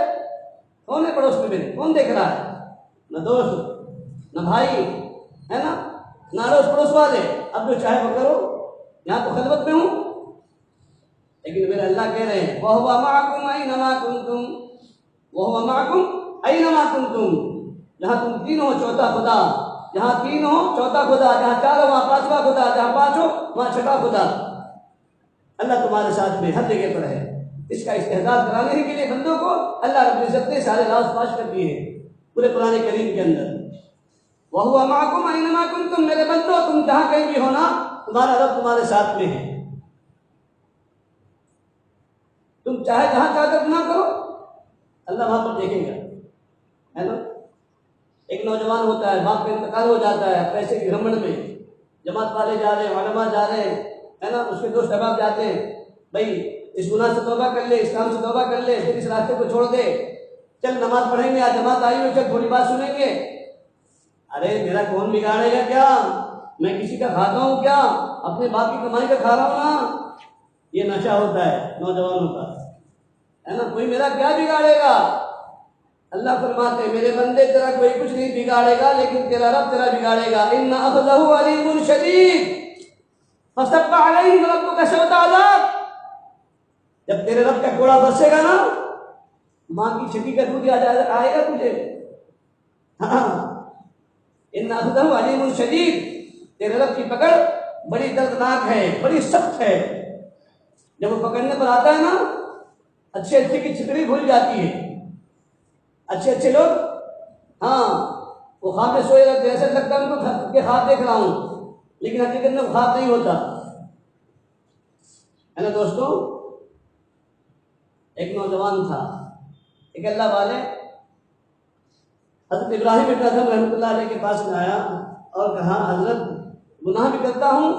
کون ہے پڑوس میں میرے، کون دیکھ رہا ہے؟ نہ دوست، نہ بھائی، ہے نا، نہ اڑوس پڑوس والے، اب جو چاہے وہ کرو، یہاں تو خلوت میں ہوں۔ لیکن میرے اللہ کہہ رہے ہیں، وَهُوَ مَعَكُمْ أَيْنَمَا كُنْتُمْ، وَهُوَ مَعَكُمْ أَيْنَمَا كُنْتُمْ، جہاں تم 3 ہو چوتھا خدا، جہاں 3 ہو چوتھا خدا، جہاں 4 ہو وہاں 5واں خدا، جہاں 5 ہو وہاں 6واں خدا۔ اللہ تمہارے ساتھ میں ہر جگہ پر ہے۔ اس کا استحضار کرانے کے لیے بندوں کو اللہ رب العزت نے سارے راز پاش کر دیے ہیں پورے قرآن کریم کے اندر۔ وَهُوَ مَعَكُمْ أَيْنَمَا كُنْتُمْ، میرے بندو تم جہاں کہیں بھی ہونا تمہارا رب تمہارے ساتھ میں ہے۔ تم چاہے جہاں چاہ کر گناہ کرو اللہ وہاں پر دیکھے گا، ہے نا۔ ایک نوجوان ہوتا ہے، باپ کا انتقال ہو جاتا ہے، پیسے کی گھمنڈ میں جماعت والے جا رہے ہیں، علماء جا رہے ہیں، ہے نا، اس کے دوست احباب جاتے ہیں، بھائی اس گناہ سے توبہ کر لے، اس کام سے توبہ کر لے، پھر اس راستے کو چھوڑ دے، چل نماز پڑھیں گے، آج جماعت آئی ہوئی، چل تھوڑی بات سنیں گے۔ ارے میرا کون بگاڑے گا کیا؟ میں کسی کا کھاتا ہوں کیا؟ اپنے باپ کی کمائی کا کھا رہا ہوں نا۔ یہ نشہ ہوتا ہے نوجوانوں کا، ہے نا، کوئی میرا کیا بگاڑے گا؟ اللہ فرماتے ہیں میرے بندے تیرا کوئی کچھ نہیں بگاڑے گا، لیکن تیرا رب تیرا بگاڑے گا۔ ان اخذہ علیم شدید فصب علیہم ربک سوط عذاب۔ جب تیرے رب کا کوڑا برسے گا نا، ماں کی چھٹی کا دودھ آئے گا تجھے۔ ہاں، ان اخذہ علیم شدید، تیرے رب کی پکڑ بڑی دردناک ہے، بڑی سخت ہے۔ جب وہ پکڑنے پر آتا ہے نا، اچھے اچھے کی چھتری بھول جاتی ہے۔ اچھے اچھے لوگ ہاں وہ خواب میں سوئے رہتے ہیں، ایسا لگتا ہے ان کو کہ خواب دیکھ رہا ہوں، لیکن حقیقت میں خواب نہیں ہوتا، ہے نا دوستو۔ ایک نوجوان تھا، ایک اللہ والے حضرت ابراہیم ابن ادھم رحمۃ اللہ علیہ کے پاس میں آیا اور کہا حضرت گناہ بھی کرتا ہوں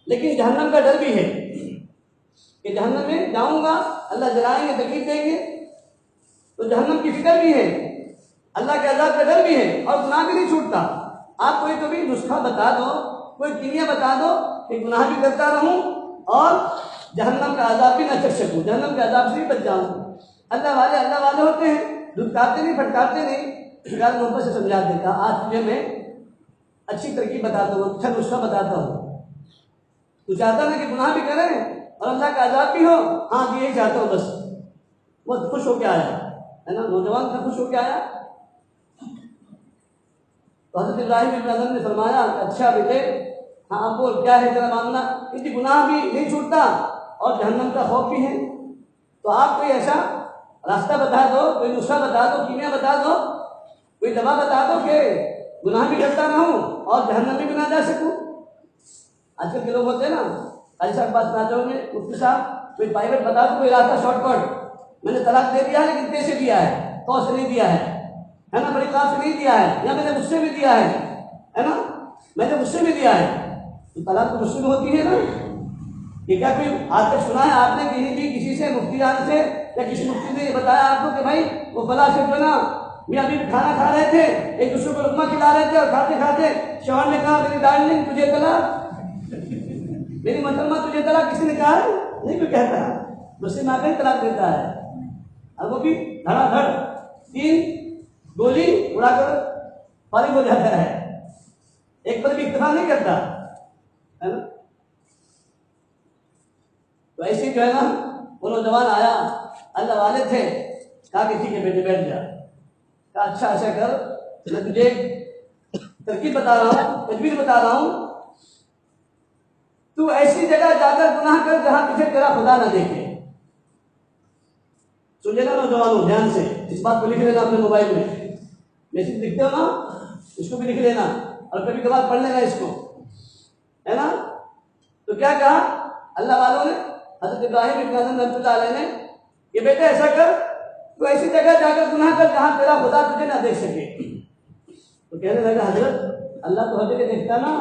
لیکن جہنم کا ڈر بھی ہے کہ جہنم میں جاؤں گا، اللہ جلائیں گے، تکلیف دیں گے، تو جہنم کی فکر بھی ہے، اللہ کے عذاب کا ڈر بھی ہے، اور گناہ بھی نہیں چھوٹتا۔ آپ کوئی تو بھی نسخہ بتا دو، کوئی کیمیا بتا دو کہ گناہ بھی کرتا رہوں اور جہنم کا عذاب بھی نہ چکھ سکوں، جہنم کے عذاب سے بھی بچ جاؤں۔ اللہ والے ہوتے ہیں، دھتکارتے نہیں، پھٹکارتے نہیں، پیار محبت سے سمجھا دیتا۔ آج تجھے میں اچھی ترکیب بتاتا ہوں، اچھا نسخہ بتاتا ہوں۔ تو چاہتا نا کہ گناہ بھی کریں اور اللہ کا عذاب بھی ہو؟ ہاں یہی چاہتا ہوں بس۔ بہت خوش ہو کے آیا، ہے نا، نوجوان کا خوش ہو کے آیا۔ تو حضرت ابراہیم ابن ادھم نے فرمایا اچھا بیٹے، ہاں اب بول کیا ہے تیرا معاملہ؟ کیونکہ گناہ بھی نہیں چھوٹتا اور جہنم کا خوف بھی ہے، تو آپ کوئی ایسا راستہ بتا دو، کوئی نسخہ بتا دو، کیمیا بتا دو، کوئی دوا بتا دو کہ گناہ بھی کرتا نہ ہوں اور جہنم میں بھی نہ جا سکوں۔ آج کل کے لوگ ہوتے ہیں نا، علی صاحب بات نہ چاہوں گے، مفتی صاحب کوئی پرائیویٹ بتا دو، کوئی راستہ شارٹ کٹ، میں نے طلاق دے دیا ہے لیکن پیسے دیا ہے، تو سے نہیں دیا ہے نا، بڑی کار سے نہیں دیا ہے، یا میں نے مجھ سے بھی دیا ہے نا، میں نے مجھ سے بھی دیا ہے، تو طلاق تو مجھ سے بھی ہوتی ہے نا۔ کہ کیا کوئی آج تک سنا ہے آپ نے کہیں بھی کسی سے، مفتی جان سے یا کسی مفتی نے یہ بتایا آپ کو کہ بھائی وہ فلاں سے جو نا میاں ابھی کھانا کھا رہے تھے، ایک دوسرے کو لقمہ کھلا رہے تھے اور کھاتے کھاتے شوہر نے کہا میری ڈارلنگ تجھے طلاق، میری محترمہ تجھے طلاق، کسی نے کہا ہے؟ نہیں کوئی کہتا ہے، مسلم آ کر طلاق دیتا ہے، اور وہ بھی دھڑا دھڑ 3 گولی اڑا کر فارغ ہو جاتا ہے، ایک پر بھی اکتفا نہیں کرتا، ہے نا۔ تو ایسے جو ہے نا وہ نوجوان آیا، اللہ والے تھے، کہا کہ ٹھیک ہے بیٹے بیٹھ جا، کہا اچھا ایسا کر، میں تجھے ترکیب بتا رہا ہوں، تجویز بتا رہا ہوں، تو ایسی جگہ جا کر گناہ کر جہاں تجھے تیرا خدا نہ دیکھے۔ سن لینا نوجوانوں دھیان سے، اس بات کو لکھ لینا اپنے موبائل میں، میسج لکھتے ہو نا اس کو بھی لکھ لینا اور کبھی کبھار پڑھ لینا اس کو، ہے نا۔ تو کیا کہا اللہ والوں نے، حضرت ابراہیم ابن ادھم رحمۃ اللہ علیہ نے، کہ بیٹا ایسا کر، تو ایسی جگہ جا کر گناہ کر جہاں تیرا خدا تجھے نہ دیکھ سکے۔ تو کہنے لگا حضرت اللہ تو ہر جگہ دیکھتا نا،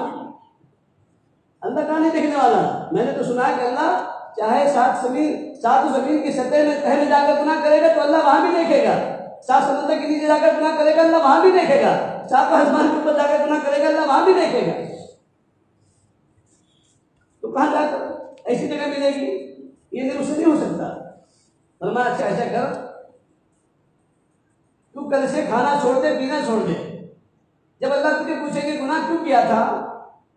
اللہ کہاں نہیں دیکھنے والا؟ میں نے تو سنا ہے کہ اللہ چاہے 7 زمین کی سطح میں تہ میں جا کر گناہ کرے گا تو اللہ وہاں بھی دیکھے گا، 7 سمندر کے نیچے جا کر گناہ کرے گا اللہ وہاں بھی دیکھے گا، 7 آسمان کے اوپر جا کر گناہ کرے گا اللہ وہاں بھی دیکھے گا، تو کہاں جا کر ایسی جگہ ملے گی؟ یہ نہیں، اسے نہیں ہو سکتا۔ فرمایا اچھا ایسا کر، تو کل سے کھانا چھوڑ دے، پینا چھوڑ دے، جب اللہ تجھے پوچھے کہ گناہ کیوں کیا تھا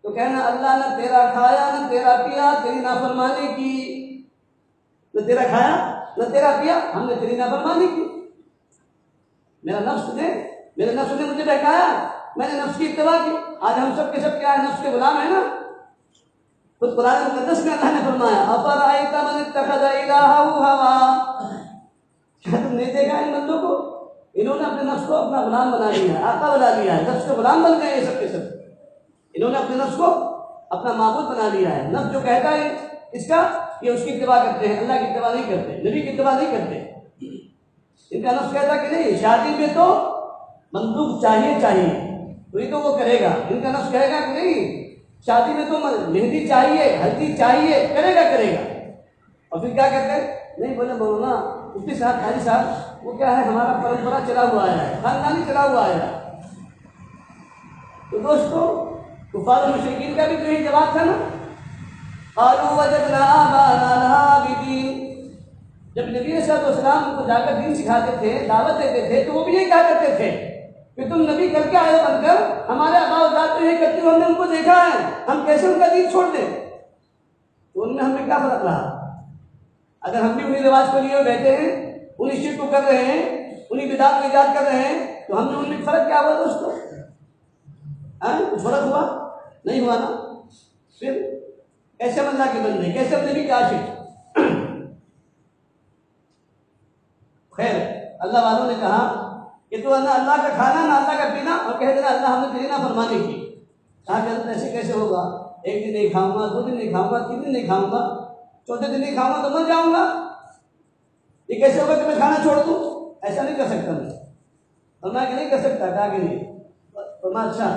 تو کہنا اللہ نہ تیرا کھایا نہ تیرا پیا، تیری نافرمانی کی، نہ تیرا کھایا نہ تیرا پیا، ہم نے تیری نافرمانی کی، میرے نفس نے مجھے بہکایا، میں نے نفس کی اتباع کی۔ آج ہم سب کے سب کیا ہے؟ نفس کے غلام ہیں نا۔ خود قرآن مقدس میں اللہ نے فرمایا افرأیت من اتخذ الہہ ہوا، کیا تم نے دیکھا ان بندوں کو، انہوں نے اپنے نفس کو اپنا غلام بنا لیا ہے، آقا بنا لیا ہے، نفس کے غلام بن گئے یہ سب کے سب. انہوں نے اپنے نفس کو اپنا معبود بنا لیا ہے. نفس جو کہتا ہے اس کا یہ اس کی اتباع کرتے ہیں، اللہ کی اتباع نہیں کرتے، نبی کی اتباع نہیں کرتے. ان کا نفس کہتا کہ نہیں شادی میں تو بندوق چاہیے وہی تو وہ کرے گا. ان کا نفس کہے گا کہ نہیں شادی میں تو مہندی چاہیے، ہلدی چاہیے، کرے گا. اور پھر کیا کہتے ہیں، نہیں بولے بولو نا اس کے ساتھ خالی صاحب وہ کیا ہے ہمارا پرمپرا چلا ہوا ہے، خاندانی چلا ہوا ہے. تو دوستو کفار و مشرکین کا بھی تو یہی جواب تھا نا، قالوا وجدنا آباءنا لها عابدین. جب نبی صلی اللہ علیہ وسلم کو جا کر دین سکھاتے تھے، دعوت دیتے تھے، تو وہ بھی یہ کہا کرتے تھے کہ تم نبی کر کے آئے بن کر، ہمارے آباء و اجداد تو یہ کرتے ہوئے ہم نے ان کو دیکھا ہے، ہم کیسے ان کا دین چھوڑ دیں. تو ان میں ہمیں کیا فرق رہا؟ اگر ہم بھی انہیں رواج کو لیے بیٹھے ہیں، انہیں شرک کو کر رہے ہیں، انہیں بدعت کو ایجاد کر رہے ہیں، تو ہم نے ان میں فرق کیا ہوا دوستو؟ کچھ فرق ہوا؟ نہیں ہوا نا. پھر کیسے ہم اللہ کے بندے، کیسے ہم نبی کے عاشق؟ خیر اللہ والوں نے کہا کہ تو نہ اللہ کا کھانا نہ اللہ کا پینا، اور کہہ دینا اللہ ہم نے تیری نافرمانی کی. کہا کہ ایسے کیسے ہوگا؟ ایک دن نہیں کھاؤں گا، 2 دن نہیں کھاؤں گا، 3 دن نہیں کھاؤں گا، 4تھے دن نہیں کھاؤں گا تو مر جاؤں گا. یہ کیسے ہوگا کہ میں کھانا چھوڑ دوں؟ ایسا نہیں کر سکتا میں. فرمایا کہ نہیں کر سکتا. کہا کہ نہیں. فرمایا اچھا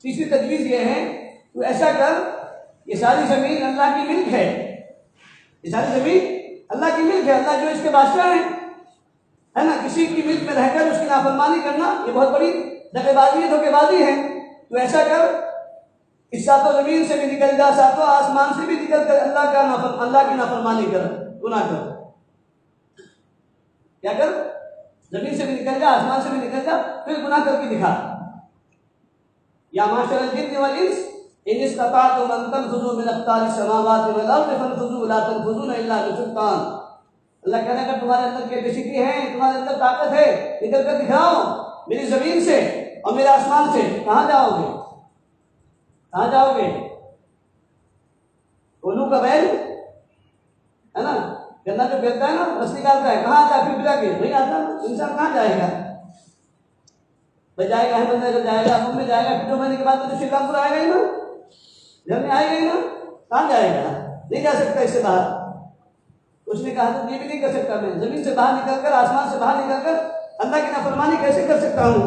تیسری تجویز یہ ہے تو ایسا کر، یہ ساری زمین اللہ کی ملک ہے، یہ ساری زمین اللہ کی ملک ہے، اللہ جو اس کے بادشاہ ہیں، ہے نا. کسی کی ملک میں رہ کر اس کی نافرمانی کرنا یہ بہت بڑی دغے بازی ہے، دھوکے بازی ہے. تو ایسا کر اس ساتوں زمین سے بھی نکل جا، ساتوں آسمان سے بھی نکل کر اللہ کی نافرمانی کر، گناہ کر. کیا کر؟ زمین سے بھی نکل جا، آسمان سے بھی نکل جا، پھر گناہ کر کے دکھا. یا معاشر الجن والانس ان استطعتم ان تنفذوا من اقطار السماوات والارض فانفذوا لا تنفذون الا بسلطان. اللہ کہنے کا تمہارے اندر کیپیسٹی ہے، تمہارے اندر طاقت ہے، نکل کر دکھاؤ میری زمین سے اور میرے آسمان سے. کہاں جاؤ گے؟ کہاں جاؤ گے؟ اولو کا بیل ہے نا، گندا جو پھیلتا ہے نا رس نکالتا ہے، کہاں جا پھر کے نہیں آتا. انسان کہاں جائے گا؟ بھائی جائے گا احمد نگر جائے گا، ممبئی جائے گا، پھر 2 مہینے کے بعد تو شری رام پور آئے گا ہی نا، گھر میں آئے گا ہی نا. کہاں جائے گا؟ نہیں جا سکتا اس سے باہر. اس نے کہا تو یہ بھی نہیں کر سکتا، میں زمین سے باہر نکل کر، آسمان سے باہر نکل کر اللہ کی نافرمانی کیسے کر سکتا ہوں؟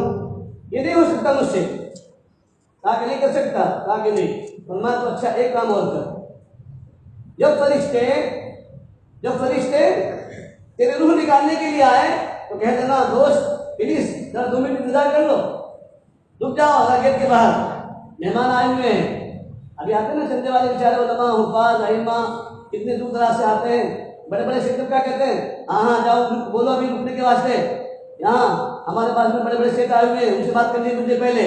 یہ نہیں ہو سکتا مجھ سے. کہا کہ نہیں کر سکتا. کہا کہ نہیں. فرمایا تو اچھا ایک کام اور کر، جب فرشتے تیرے روح نکالنے کے لیے آئے تو کہہ دینا دوست پلیز ذرا 2 منٹ انتظار کر لو، رک جاؤ، اللہ گیٹ کے باہر مہمان آئے ہوئے ہیں. ابھی آتے ہیں نا سنجے والے بیچارے علماء، حفاظ، ائمہ کتنے دور دراز سے آتے ہیں، بڑے بڑے سیٹوں کیا کہتے ہیں، ہاں جاؤ بولو ابھی رکنے کے واسطے، یہاں ہمارے پاس میں بڑے بڑے سیٹ آئے ہوئے ہیں، ان سے بات کرنی ہے مجھے پہلے.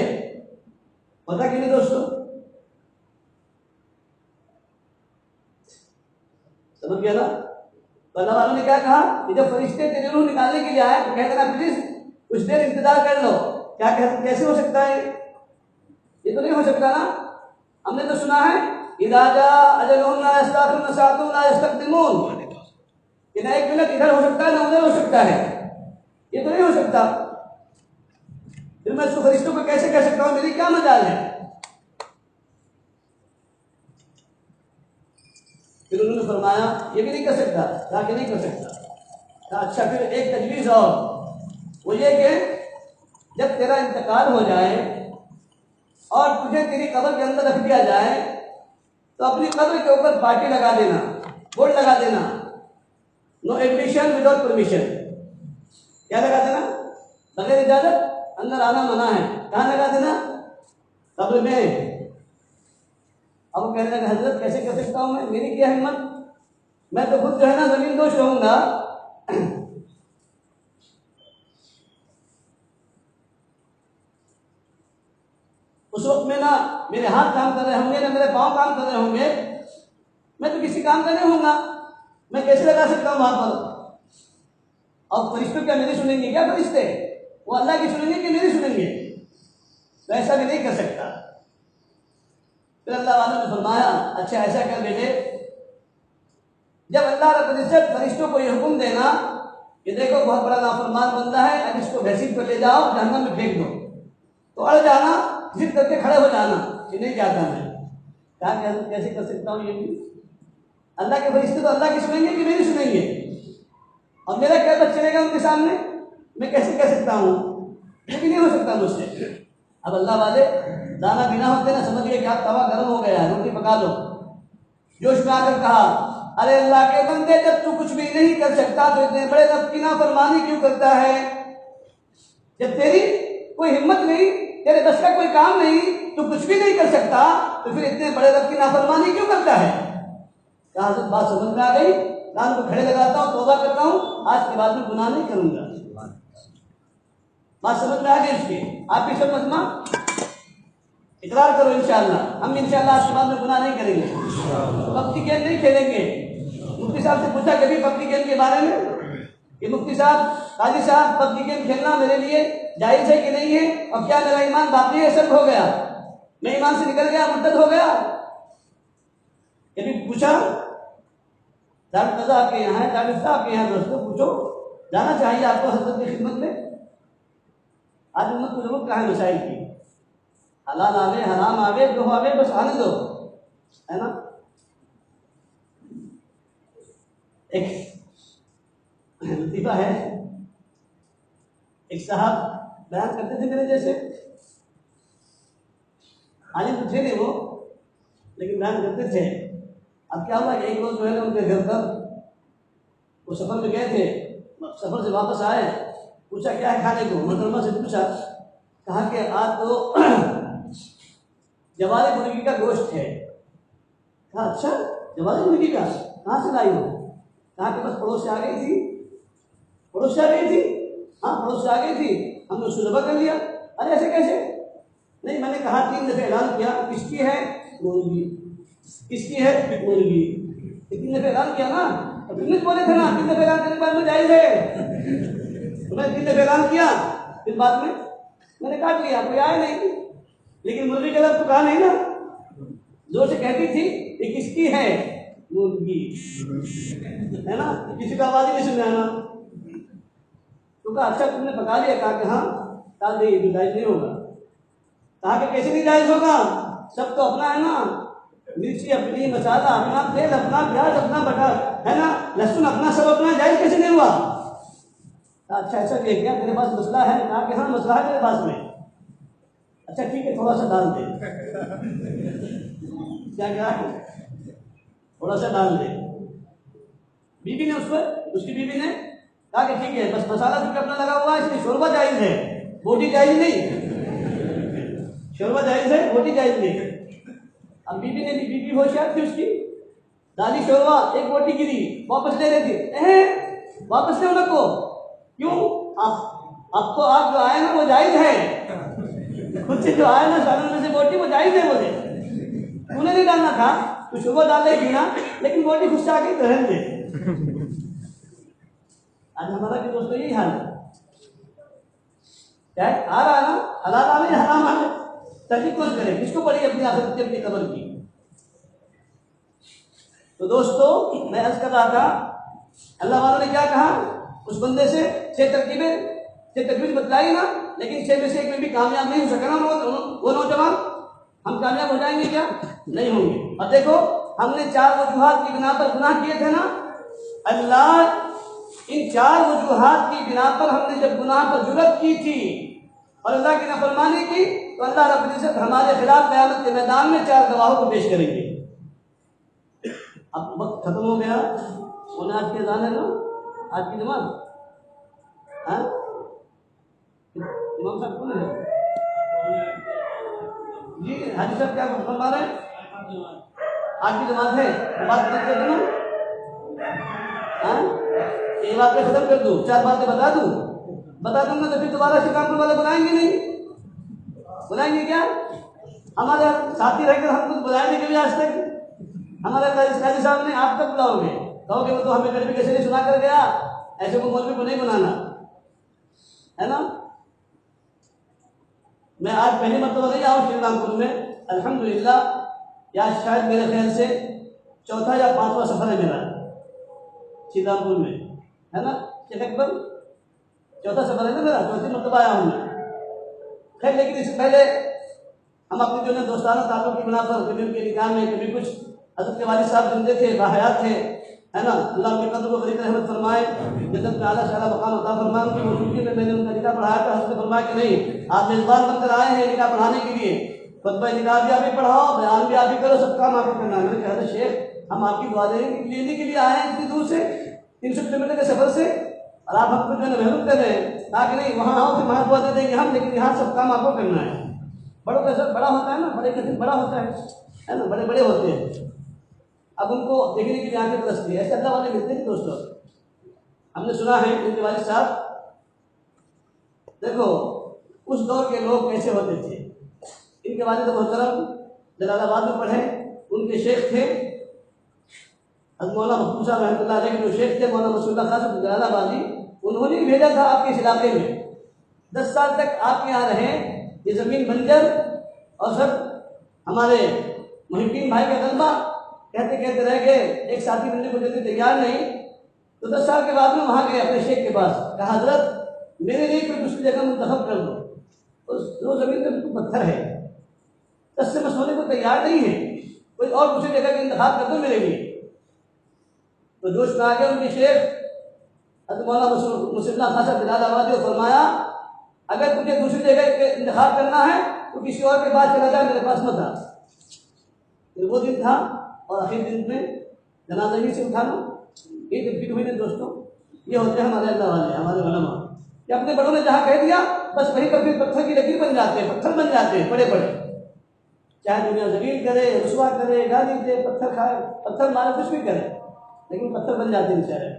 پتا کہ نہیں دوستو؟ سمجھ گیا نا؟ تو اللہ والوں نے کیا کہا کہ جب فرشتے تیرے روح نکالنے کے لیے آئے تو کہہ دینا پلیز کچھ دیر انتظار کر لو. کیا کیسے ہو سکتا ہے؟ یہ تو نہیں ہو سکتا نا. ہم نے تو سنا ہے اذا جاء اجلهم لا يستأخرون ساعة ولا يستقدمون، کہ نہ 1 منٹ ادھر ہو سکتا ہے نہ ادھر ہو سکتا ہے. یہ تو نہیں ہو سکتا. پھر میں اس فرشتوں کو کیسے کہہ سکتا ہوں؟ میری کیا مجال ہے؟ پھر انہوں نے فرمایا یہ بھی نہیں کر سکتا. کہا کہ نہیں کر سکتا. کہا اچھا پھر ایک تجویز اور، وہ یہ کہ جب تیرا انتقال ہو جائے اور تجھے تیری قبر کے اندر رکھ دیا جائے تو اپنی قبر کے اوپر پارٹی لگا دینا، بورڈ لگا دینا، نو ایڈمیشن وداؤٹ پرمیشن. کیا لگا دینا؟ بغیر اجازت اندر آنا منع ہے. کہاں لگا دینا؟ قبر میں. اب وہ کہنے لگا حضرت کیسے کر سکتا ہوں میں، میری کیا ہمت، میں تو خود جو ہے نا زمین دوش رہوں گا. اس وقت میں نہ میرے ہاتھ کام کر رہے ہوں گے نہ میرے پاؤں کام کر رہے ہوں گے، میں تو کسی کام کا نہیں ہوں گا، میں کیسے لگا سکتا ہوں وہاں پر؟ اور فرشتوں کیا میری سنیں گے؟ کیا فرشتے وہ اللہ کی سنیں گے کہ میری سنیں گے؟ تو ایسا بھی نہیں کر سکتا. پھر اللہ والوں نے فرمایا اچھا ایسا کر بیٹے، جب اللہ رب العزت فرشتوں کو یہ حکم دینا کہ دیکھو بہت بڑا نافرمان بندہ ہے، اب اس کو گھسیٹ کر لے جاؤ جہنم میں پھینک دو، تو اڑ جانا، ضد کر کے کھڑے ہو جانا کہ نہیں جاتا میں، کہا کیسے کر سکتا ہوں یہ بھی؟ اللہ کے فرشتے تو اللہ کی سنیں گے کہ میری سنیں گے، اور میرا کیا بچ چلے گا ان کے سامنے، میں کیسے کہہ سکتا ہوں؟ یہ بھی نہیں ہو سکتا مجھ سے۔ اب اللہ والے دانا بنا ہوتے نا، سمجھ گئے کہ آپ توا گرم ہو گیا ہے، روٹی پکا دو، جوش میں آ کر کہا ارے اللہ کے بندے جب تو کچھ بھی نہیں کر سکتا تو اتنے بڑے رب کی نافرمانی کیوں کرتا ہے؟ جب تیری کوئی ہمت نہیں، تیرے بس کا کوئی کام نہیں، تو کچھ بھی نہیں کر سکتا، تو پھر اتنے بڑے رب کی نافرمانی کیوں کرتا ہے؟ کہا حضرت بات سمجھ میں آ گئی، کان کو کھڑے لگاتا ہوں، توبہ کرتا ہوں، آج کے بعد میں گناہ نہیں کروں گا۔ بات سمجھ میں آ گئی اس کی؟ آپ بھی سب مجمع اقرار کرو انشاءاللہ، ہم انشاءاللہ آج کے بعد میں گناہ نہیں کریں گے، پبجی گیم نہیں کھیلیں گے۔ مفتی صاحب سے پوچھا کبھی پبجی گیم کے بارے میں کہ مفتی صاحب، قاضی صاحب، پبجی گیم کھیلنا میرے لیے جائز ہے کہ نہیں ہے، اور کیا میرا ایمان باقی ہے، سب ہو گیا، میں ایمان سے نکل گیا، مرتد ہو گیا؟ کبھی پوچھا؟ ڈاکٹر رضا آپ کے یہاں ہے، ڈاکٹر صاحب آپ کے یہاں، دوستوں پوچھو، جانا چاہیے آپ کو حضرت کی خدمت میں۔ آج امت کو ضرورت کہاں ہے مسائل کی؟ حلال آوے حرام آوے جو آوے بس آنے دو، ہے نا؟ ایک لطیفہ ہے، ایک صاحب بیان کرتے تھے میرے جیسے، عالم تو تھے نہیں وہ، لیکن بیان کرتے تھے۔ اب کیا ہوا کہ ایک روز جو ہے نا ان کے گھر پر وہ سفر میں گئے تھے، سفر سے واپس آئے، پوچھا کیا ہے کھانے کو، محترمہ سے پوچھا، کہا کہ آج تو جواری مرغی کا گوشت ہے۔ کہا اچھا جواری مرغی کا کہاں سے لائی ہو؟ کہا کہ بس پڑوس سے آ گئی تھی۔ پڑوس سے آ گئی تھی؟ ہاں پڑوس سے آ گئی تھی، ہم نے اس کو ذبح کر لیا۔ ارے ایسے کیسے؟ نہیں میں نے کہا 3 دفعہ اعلان کیا، کس کی ہے؟ مرغی۔ کس کی ہے؟ مرغی۔ 3 دفعہ اعلان کیا نا، اور تم نے بولے تھے نا 3 دفعہ اعلان کرنے کے بعد میں جائز ہے، تو میں 3 دفعہ اعلان کیا، پھر بعد میں نے کاٹ لیا، کوئی آئے نہیں، لیکن مرغی کا لفظ تو کہا نہیں نا، زور سے کہتی تھی یہ کس کی ہے؟ مرغی، ہے نا؟ کسی کا آواز ہی نہیں سن نا، تو کہا اچھا تم نے پکا لیا؟ کہا کہ ہاں۔ کہا نہیں یہ جائز نہیں ہوگا۔ کہا کہ کیسے نہیں جائز ہوگا؟ سب تو اپنا ہے نا، مرچی اپنی، مسالہ اپنا، تیل اپنا، پیاز اپنا، بٹر ہے نا، لہسن اپنا، سب اپنا، جائز کیسے نہیں ہوا؟ کہا اچھا ایسا کہ کیا تیرے پاس مسئلہ ہے؟ کہا کہ ہاں مسئلہ ہے میرے پاس میں۔ اچھا ٹھیک ہے تھوڑا سا ڈال دے، کیا تھوڑا سا ڈال دے۔ بیوی نے اس کی بیوی نے کہا کہ ٹھیک ہے، بس مسالہ چونکہ اپنا لگا ہوا ہے اس لیے شوربہ جائز ہے، بوٹی جائز نہیں، شوربہ جائز ہے، بوٹی جائز نہیں۔ اب بیوی ہوشیار تھی اس کی، ڈالی شوربہ، ایک بوٹی گری، واپس لے لیتی، واپس لے ان کو، کیوں؟ اب تو آپ جو آئے نا وہ جائز ہے، خود سے جو آئے نا سالن میں سے بوٹی وہ جائز ہے، مجھے انہیں نہیں ڈالنا تھا، تو شوربہ ڈال دے گی نا، لیکن بوٹی خود سے آ کے رہن دے۔ آج ہمارا کہ دوستوں یہی حال ہے، کیا ہے؟ آ رہا ہے نا، حلال آ رہے حرام آ رہے، تحقیق کون کرے؟ کس کو پڑی اپنی آخرت کی، اپنی قبر کی؟ تو دوستو میں عرض کر رہا تھا، اللہ والوں نے کیا کہا اس بندے سے؟ 6 ترکیب بتلائی نا، لیکن 6 میں سے ایک میں بھی کامیاب نہیں ہو سکا نا وہ نوجوان۔ ہم کامیاب ہو جائیں گے کیا؟ نہیں ہوں گے۔ اور دیکھو ہم نے 4 وجوہات کی بنا پر گناہ کیے تھے نا، اللہ ان 4 وجوہات کی بنا پر ہم نے جب گناہ پر جرأت کی تھی اور اللہ کی نافرمانی کی، تو اللہ رب العزت ہمارے خلاف قیامت کے میدان میں 4 گواہوں کو پیش کریں گے۔ اب وقت ختم ہو گیا، انہیں آج کی اذان ہے نا، آج کی نماز، ہاں امام صاحب کون ہے؟ جی حاجی صاحب کیا فرما رہے ہیں؟ آج کی نماز ہے، بات کر دوں نا، ہاں یہ بات ختم کر دوں، 4 باتیں بتا دوں گا تو پھر دوبارہ شکام والے بلائیں گے نہیں، بلائیں گے کیا؟ ہمارے ساتھی رہ کر ہم کچھ بلائیں گے کبھی آج تک؟ ہمارے قاضی صاحب نے آپ تک بلاؤ گے، کہو گے وہ تو ہمیں کبھی کیسے نہیں سنا کر گیا، ایسے کو مولوی کو نہیں بنانا ہے نا۔ میں آج پہلی مرتبہ نہیں آؤں شری رام پور میں، الحمدللہ یا شاید میرے خیال سے چوتھا یا پانچواں سفر ہے میرا سیتام پور میں، ہے نا شیخ اکبر؟ چوتھا سفر ہے نا میرا، چوتھی مرتبہ آیا ہوں میں۔ خیر لیکن اس سے پہلے ہم اپنے جو ہے دوستانہ تعلق کی بنا پر کبھی ان کے نکاح میں، کبھی کچھ حضرت کے والد صاحب زندے تھے، باحیات تھے، ہے نا، اللہ ان کے قدر کو بڑی رحمت فرمائے، جنت میں اعلیٰ شعلا مقام عطا فرمائے۔ ان کی موجودگی میں نے ان کا نکاح پڑھایا تھا، حضرت فرمایا کہ نہیں آپ میزبان بن کر آئے ہیں نکاح پڑھانے کے لیے، خطبہ نکاح بھی آپ ہی پڑھاؤ، بیان بھی آپ ہی کرو، سب کام آپ کو کرنا ہے۔ میں نے کہا حضرت شیخ ہم آپ کی دعا لینے کے لیے آئے ہیں اتنی دور سے، 300 کلومیٹر کے سفر سے، اور آپ ہم کو جو ہے محروم کر رہے ہیں، تاکہ نہیں وہاں آؤ پھر وہاں دعا دے دیں گے ہم، لیکن یہاں سب کام آپ کو کرنا ہے۔ بڑوں کا سر بڑا ہوتا ہے نا، بڑے کا دل بڑا ہوتا ہے نا، بڑے بڑے ہوتے ہیں، اب ان کو دیکھنے کی آنکھیں ترستی ہے، ایسے اللہ والے ملتے ہیں دوستوں۔ ہم نے سنا ہے ان کے والد صاحب، دیکھو اس دور کے لوگ کیسے ہوتے تھے۔ ان کے والد محترم جلال آباد میں پڑھے، ان کے شیخ تھے حضرت مولانا محفوظ صاحب رحمۃ اللہ علیہ کے جو شیخ تھے مولانا رسول اللہ صاحب جلال آبادی، انہوں نے بھیجا تھا آپ کے اس علاقے میں، 10 سال تک آپ کے یہاں رہے، یہ زمین بنجر، اور سب ہمارے محی الدین بھائی کا غلبہ کہتے کہتے رہ گئے، ایک ساتھی بننے کو جلدی تیار نہیں، تو 10 سال کے بعد میں وہاں گئے اپنے شیخ کے پاس، کہا حضرت میرے لیے کوئی دوسری جگہ منتخب کر دو، وہ زمین میں بالکل پتھر ہے، 10 سے مسونے کو تیار نہیں ہے، کوئی اور دوسری جگہ کا انتخاب کر دو میرے لیے۔ تو جوش میں آ گئے ان کے شیخ حضرت مولانا مسلم اللہ خاصہ جلال آبادی کو، فرمایا اگر تجھے دوسری جگہ کا انتخاب کرنا ہے تو کسی اور کے پاس چلا جائے، میرے پاس مت آ۔ پھر وہ دن تھا اور آخر دن میں جنازہ ہی سے اٹھانا، یہ دن پھر ہوئی نہیں دوستوں۔ یہ ہوتے ہیں ہمارے اللہ والے، ہمارے علماء، کہ اپنے بڑوں نے جہاں کہہ دیا بس وہیں پر پھر پتھر کی لکیر بن جاتے ہیں، پتھر بن جاتے ہیں بڑے بڑے، چاہے دنیا ذلیل کرے، رسوا کرے، گالی دے، پتھر کھائے، پتھر مارے، کچھ بھی کرے، لیکن پتھر بن جاتے ہیں بیچارے،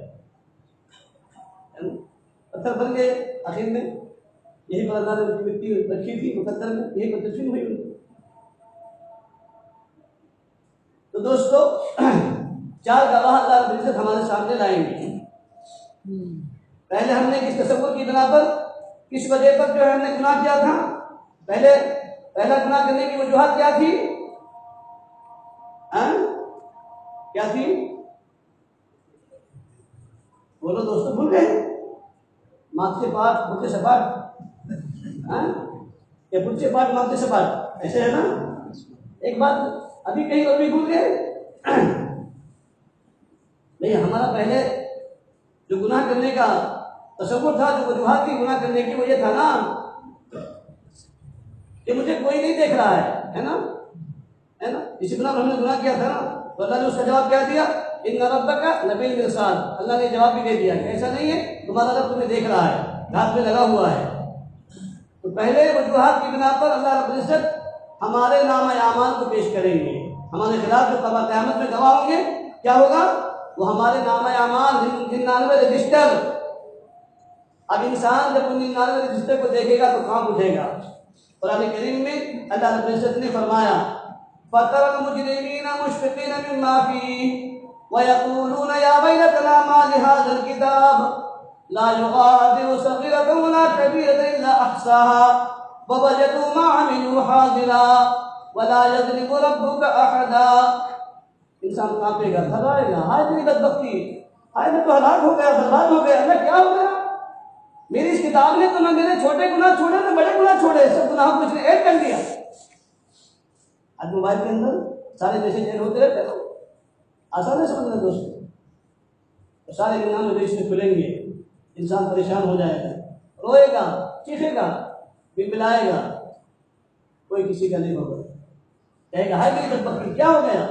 پتھر بن گئے۔ آخر میں یہی پر اللہ نے مٹی رکھی تھی مقدر میں، یہی پر تدفین ہوئی ان کی۔ تو دوستو 4 گواہ اللہ رب العزت ہمارے سامنے لائیں گے۔ پہلے ہم نے کس تصور کی بنا پر، کس وجہ پر جو ہے ہم نے گناہ کیا تھا، پہلا گناہ کرنے کی وجوہات کیا تھی؟ کیا تھی؟ بولو دوستو، بھول گئے؟ ماتھ سے پاٹ بھول سے پاٹ، یا بھول سے پاٹ ماتھ سے پاٹ، ایسے ہے نا؟ ایک بات ابھی کہیں اور بھی بھول گئے؟ نہیں، ہمارا پہلے جو گناہ کرنے کا تصور تھا، جو وجوہات کی گناہ کرنے کی، وہ یہ تھا نا کہ مجھے کوئی نہیں دیکھ رہا ہے نا، ہے نا، اسی بنا پر ہم نے گناہ کیا تھا نا، تو اللہ نے اس کا جواب کیا دیا؟ ان ربک لبالمرصاد، اللہ نے جواب بھی دے دیا کہ ایسا نہیں ہے، تمہارا رب تمہیں دیکھ رہا ہے، ہاتھ میں لگا ہوا ہے۔ تو پہلے وجوہات کی بنا پر اللہ رب العزت ہمارے نام اعمال کو پیش کریں گے، ہمارے خلاف جو قیامت میں گواہ ہوں گے، کیا ہوگا؟ وہ ہمارے نام اعمال 99 رجسٹر۔ اب انسان جب 99 رجسٹر کو دیکھے گا تو کام اٹھے گا۔ قرآن کریم میں اللہ رب العزت نے فرمایا فَتَرَى الْمُجْرِمِينَ مُشْفِقِينَ مِمَّا فِيهِ وَيَقُولُونَ يَا وَيْلَتَنَا مَا لِهَذَا الْكِتَابِ لَا يُغَادِرُ صَغِيرَةً وَلَا كَبِيرَةً إِلَّا أَحْصَاهَا وَوَجَدُوا مَا عَمِلُوا حَاضِرًا وَلَا يَظْلِمُ رَبُّكَ أَحَدًا۔ انسان کانپے گا، گھبرائے گا، ہائے میری بدبختی، ہائے میں تو ہلاک ہو گیا، برباد ہو گیا، میں کیا ہو گیا؟ میری اس کتاب نے تو نہ میرے چھوٹے گناہ چھوڑے نہ بڑے گناہ چھوڑے، سب گناہوں کو اس نے ایڈ کر دیا۔ آج موبائل کے اندر سارے میسج ایڈ ہوتے رہتے ہیں، آسان ہے سمجھنا دوستوں، سارے گناہ میں اس میں کھلیں گے، انسان پریشان ہو جائے گا، روئے گا، چیخے گا، بلبلائے گا، کوئی کسی کا نہیں ہوگا، کہے گا ہائے میری بدبختی، کیا ہو گیا؟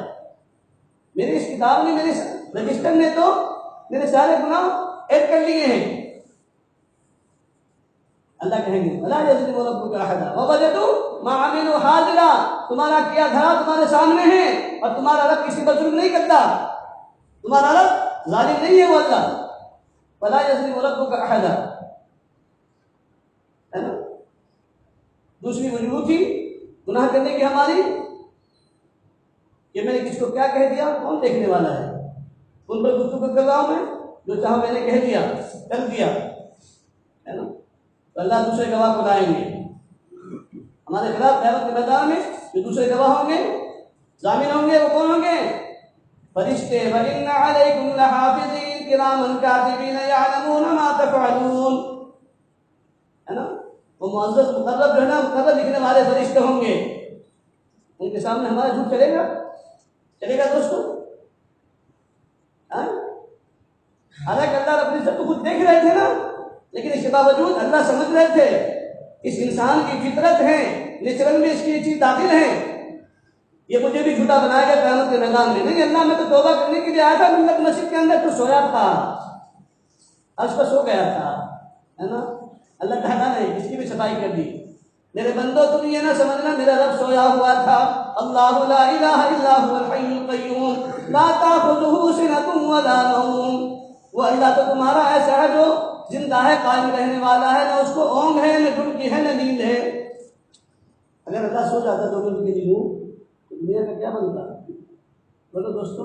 میری اس کتاب نے، میرے رجسٹر نے تو میرے سارے گناہ ایڈ کر لیے ہیں۔ اللہ کہیں گے وَلَا يَظْلِمُ رَبُّكَ أَحَدًا وَوَجَدُوا مَا عَمِلُوا حَاضِرًا، تمہارا کیا دھرا تمہارے سامنے ہے، اور تمہارا رب کسی پر ظلم نہیں کرتا، تمہارا رب ظالم نہیں ہے وہ اللہ۔ وَلَا يَظْلِمُ رَبُّكَ أَحَدًا، ہے نا؟ دوسری وجوہ تھی گناہ کرنے کی ہماری کہ میں نے کس کو کیا کہہ دیا، کون دیکھنے والا ہے، ان پر گفتگو کر رہا ہوں میں، جو چاہا میں نے کہہ دیا، کر دیا، ہے نا؟ تو اللہ دوسرے گواہ کو لائیں گے ہمارے خلاف قیامت کے میدان میں، جو دوسرے گواہ ہوں گے ضامن ہوں گے وہ کون ہوں گے؟ فرشتے. وَإِنَّ عَلَيْكُمْ لَحَافِظِينَ كِرَامًا كَاتِبِينَ يَعْلَمُونَ مَا تَفْعَلُونَ. ہے نا؟ وہ معزز مقرب جو ہے نا، مقرب لکھنے والے فرشتے ہوں گے. ان کے سامنے ہمارا جھوٹ چلے گا؟ چلے گا دوستو؟ حالانکہ اللہ رب العزت تو خود دیکھ رہے تھے نا، لیکن اس کے باوجود اللہ سمجھ رہے تھے اس انسان کی فطرت ہے، نیچرل میں اس کی چیز داخل ہے، یہ مجھے بھی جھوٹا بنایا گیا قیامت کے میدان میں. نہیں، اللہ میں تو توبہ کرنے کے لیے آیا تھا. ملت مسجد کے اندر تو سویا تھا، عرش پر سو گیا تھا، ہے نا؟ اللہ کہتا نہیں، اس کی بھی صفائی کر دی. میرے بندو تم یہ نہ سمجھنا میرا رب سویا ہوا تھا. اللہ لا الہ الا هو الحی القیوم لا تاخذہ سنۃ ولا نوم. وہ اللہ تو تمہارا ایسا ہے جو زندہ ہے، قائم رہنے والا ہے، نہ اس کو اونگ ہے، نہ ڈبکی ہے، نہ نیند ہے. اگر اللہ سو جاتا 2 منٹ کے لیے تو دنیا کا کیا بنتا؟ بولو دوستو.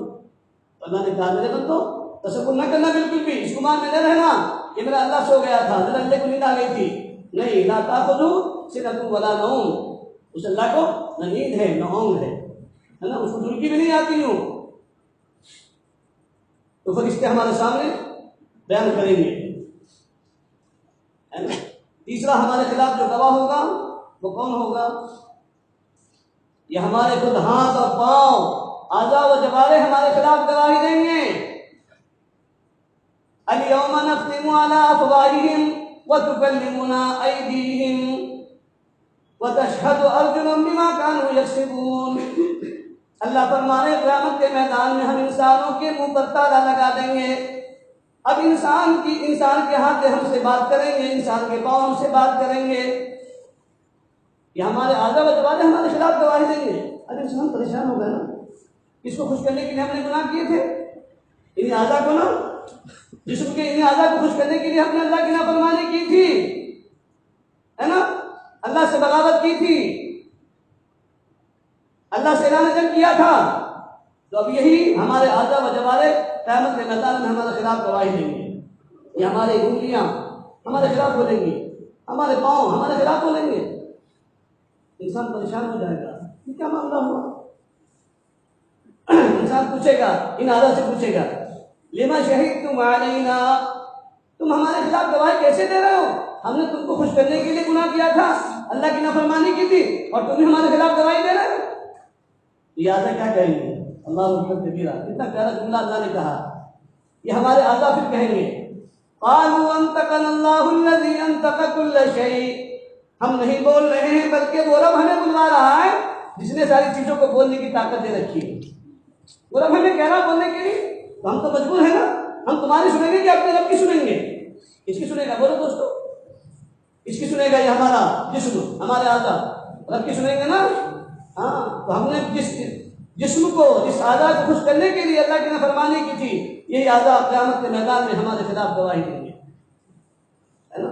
اللہ نے کہا میرے بندو تصور نہ کرنا بالکل بھی، اس گمان میں نہ رہنا کہ میرا اللہ سو گیا تھا، میرا اللہ کو نیند آ گئی تھی. نہیں، لا تاخذہ سنۃ ولا نوم. اس اللہ کو نہ نیند ہے نہ اونگ ہے نا، اس کو ڈبکی بھی نہیں آتی ہوں. تو فرشتے ہمارے سامنے بیان کریں گے. تیسرا ہمارے خلاف جو گواہ ہوگا وہ کون ہوگا؟ یہ ہمارے خود ہاتھ اور پاؤں، اعضاء و جوارح ہمارے خلاف گواہی دیں گے. الیوم نختم علی افواہہم وتکلمنا ایدیہم وتشہد ارجلہم بما کانوا یکسبون. اللہ فرمانے قیامت کے میدان میں ہم انسانوں کے منہ پر تالا لگا دیں گے. اب انسان کے ہاتھ ہم سے بات کریں گے، انسان کے پاؤں ہم سے بات کریں گے. یہ ہمارے اعضاء و جوارح ہمارے خلاف گواہی دیں گے. اب انسان پریشان ہو گیا نا، اس کو خوش کرنے کے لیے ہم نے گناہ کیے تھے. انہیں اعضاء کو نا، جسم کے انہیں اعضاء کو خوش کرنے کے لیے ہم نے اللہ کی نافرمانی کی تھی، ہے نا؟ اللہ سے بغاوت کی تھی، اللہ سے اعلان جنگ کیا تھا. تو اب یہی ہمارے اعضاء و جوارح قیامت کے میدان میں ہمارے خلاف گواہی دیں گے. یہ ہماری انگلیاں ہمارے خلاف بولیں گی، ہمارے پاؤں ہمارے خلاف بولیں گے. انسان پریشان ہو جائے گا، یہ کیا معاملہ ہوا؟ انسان پوچھے گا، ان اعضاء سے پوچھے گا، لما شہدتم علینا، تم ہمارے خلاف گواہی کیسے دے رہے ہو؟ ہم نے تم کو خوش کرنے کے لیے گناہ کیا تھا، اللہ کی نافرمانی کی تھی، اور تم ہمارے خلاف گواہی دے رہے ہو. یہ اعضاء کیا کہیں گے؟ اللہ اکبر کبیرہ. کتنا پیارا جملہ اللہ نے کہا. یہ ہمارے اعضاء پھر کہیں گے قالوا انطقنا اللہ الذی انطق کل شیء. ہم نہیں بول رہے ہیں بلکہ وہ رب ہمیں بلوا رہا ہے جس نے ساری چیزوں کو بولنے کی طاقت دے رکھی ہے. وہ رب ہمیں کہہ رہا بولنے کے لیے، تو ہم تو مجبور ہیں نا. ہم تمہاری سنیں گے کہ اپنے رب کی سنیں گے؟ اس کی سنے گا؟ بولو دوستو، اس کی سنے گا؟ یہ ہمارا جسم، ہمارے اعضاء رب کی سنیں گے نا. ہاں، تو ہم نے جس جسم کو، جس اعضاء کو خوش کرنے کے لیے اللہ کی نافرمانی کی تھی، یہی اعضاء قیامت کے میدان میں ہمارے خلاف گواہی دیں گے، ہے نا؟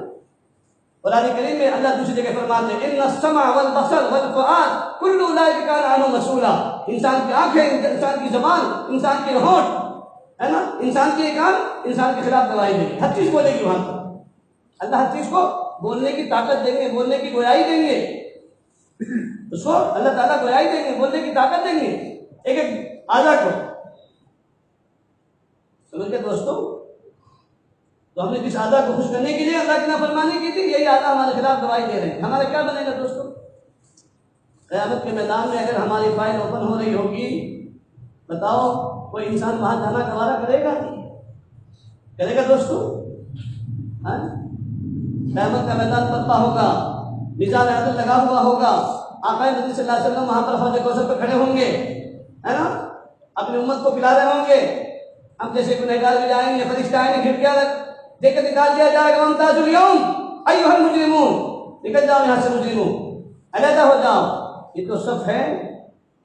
قرآن کریم میں اللہ دوسری جگہ فرماتے ہیں ان السمع والبصر والفؤاد کل اولئک کان عنہ مسئولا. انسان کی آنکھیں، انسان کی زبان، انسان کے ہونٹ، ہے نا، انسان کے کان انسان کے خلاف گواہی دیں گے. ہر چیز بولے گی وہاں پر. اللہ ہر چیز کو بولنے کی طاقت دیں گے، بولنے کی گویائی دیں گے. اس کو اللہ تعالیٰ گویائی دیں گے، بولنے کی طاقت دیں گے ایک ایک اعضاء کو. سمجھ گئے دوستو؟ تو ہم نے جس اعضاء کو خوش کرنے کے لیے اللہ کی نافرمانی کی تھی، یہی اعضاء ہمارے خلاف گواہی دے رہے ہیں. ہمارا کیا بنے گا دوستو؟ قیامت کے میدان میں اگر ہماری فائل اوپن ہو رہی ہوگی، بتاؤ کوئی انسان وہاں جانا گوارا کرے گا؟ کرے گا دوستو؟ قیامت کا میدان پتہ ہوگا، میزان عدل لگا ہوا ہوگا، آقا نبی صلی اللہ علیہ وسلم وہاں پر حوض کوثر پہ کھڑے ہوں گے، ہے نا، اپنی امت کو پلا رہے ہوں گے. ہم جیسے گنہگار بھی جائیں گے، فرشتے آئیں گے، کھڑکیاں دے کر نکال دیا جائے گا. وامتازوا اليوم ایھا المجرمون، نکل جاؤ یہاں سے مجرموں، علیحدہ ہو جاؤ. یہ تو صف ہے،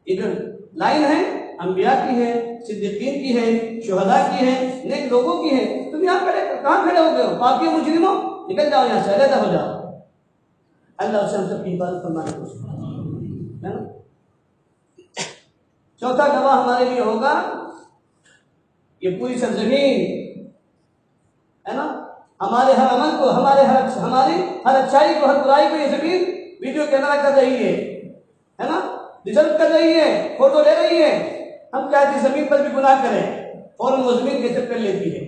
یہ جو لائن ہے انبیاء کی ہے، صدیقین کی ہے، شہداء کی ہے، نیک لوگوں کی ہے. تم یہاں کہاں کھڑے ہو گئے ہو؟ پاکی مجرموں، نکل جاؤ یہاں سے، علیحدہ ہو جاؤ. اللہ سے ہم سب کی حفاظت فرمانے کو ہے نا. چوتھا گواہ ہمارے لیے ہوگا یہ پوری سرزمین، ہے نا، ہمارے ہر عمل کو، ہماری ہر اچھائی کو، ہر برائی کو یہ زمین ویڈیو کیمرہ کر رہی ہے نا. ریزلٹ کر رہی ہے، فوٹو لے رہی ہے، ہم چاہتے زمین پر بھی گناہ کریں، فوراً وہ زمین کیچپ کر لیتی ہے۔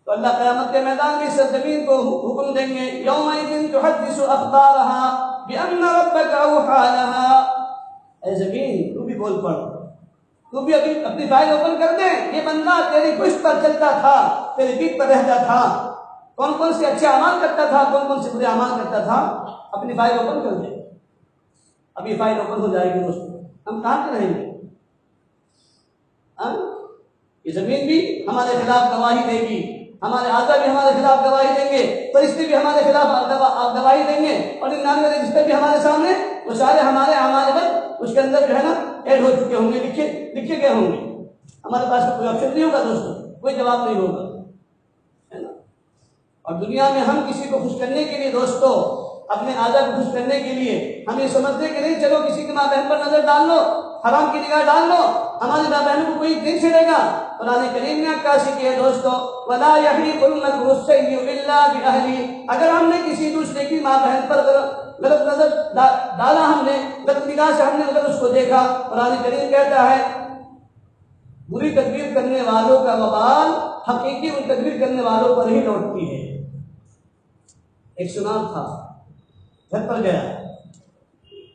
تو اللہ قیامت کے میدان میں اس زمین کو حکم دیں گے، یومئذ تحدث اخبارها بان ربک اوحی لها، اے زمین تو بھی بول پڑ، تو بھی ابھی اپنی فائل اوپن کر دے، یہ بندہ تیری پشت پر چلتا تھا، تیری پیٹھ پر رہتا تھا، کون کون سے اچھے اعمال کرتا تھا، کون کون سے برے اعمال کرتا تھا، اپنی فائل اوپن کر دے۔ اب یہ فائل اوپن ہو جائے گی دوستوں، ہم کہاں کے رہیں گے؟ یہ زمین بھی ہمارے خلاف گواہی دے گی، ہمارے آقا بھی ہمارے خلاف گواہی دیں گے، فرشتے بھی ہمارے خلاف گواہی دیں گے، اور 99 رجسٹر بھی ہمارے سامنے، وہ سارے ہمارے اعمال پر اس کے اندر جو ہے نا ایڈ ہو چکے ہوں گے، لکھے گئے ہوں گے۔ ہمارے پاس کوئی آپشن نہیں ہوگا دوستوں، کوئی جواب نہیں ہوگا، ہے نا۔ اور دنیا میں ہم کسی کو خوش کرنے کے لیے دوستوں، اپنے آقا کو خوش کرنے کے لیے ہم یہ سمجھتے کہ نہیں چلو کسی کی ماں بہن پر نظر ڈال لو، حرام کی نگاہ ڈال لو، ہماری ماں بہنوں کو کوئی نہیں چھیڑے گا۔ قرآن کریم نے عکاسی کی ہے دوستوں، وَلَا يَحِيقُ الْمَكْرُ السَّيِّئُ إِلَّا بِأَهْلِهِ، اگر ہم نے کسی دوسرے کی ماں بہن پر غلط نظر ڈالا، ہم نے غلط نگاہ سے ہم نے اگر اس کو دیکھا، قرآن کریم کہتا ہے بری تدبیر کرنے والوں کا وبال حقیقی ان تدبیر کرنے والوں پر ہی لوٹتی ہے۔ ایک سنان تھا، گھر پر گیا،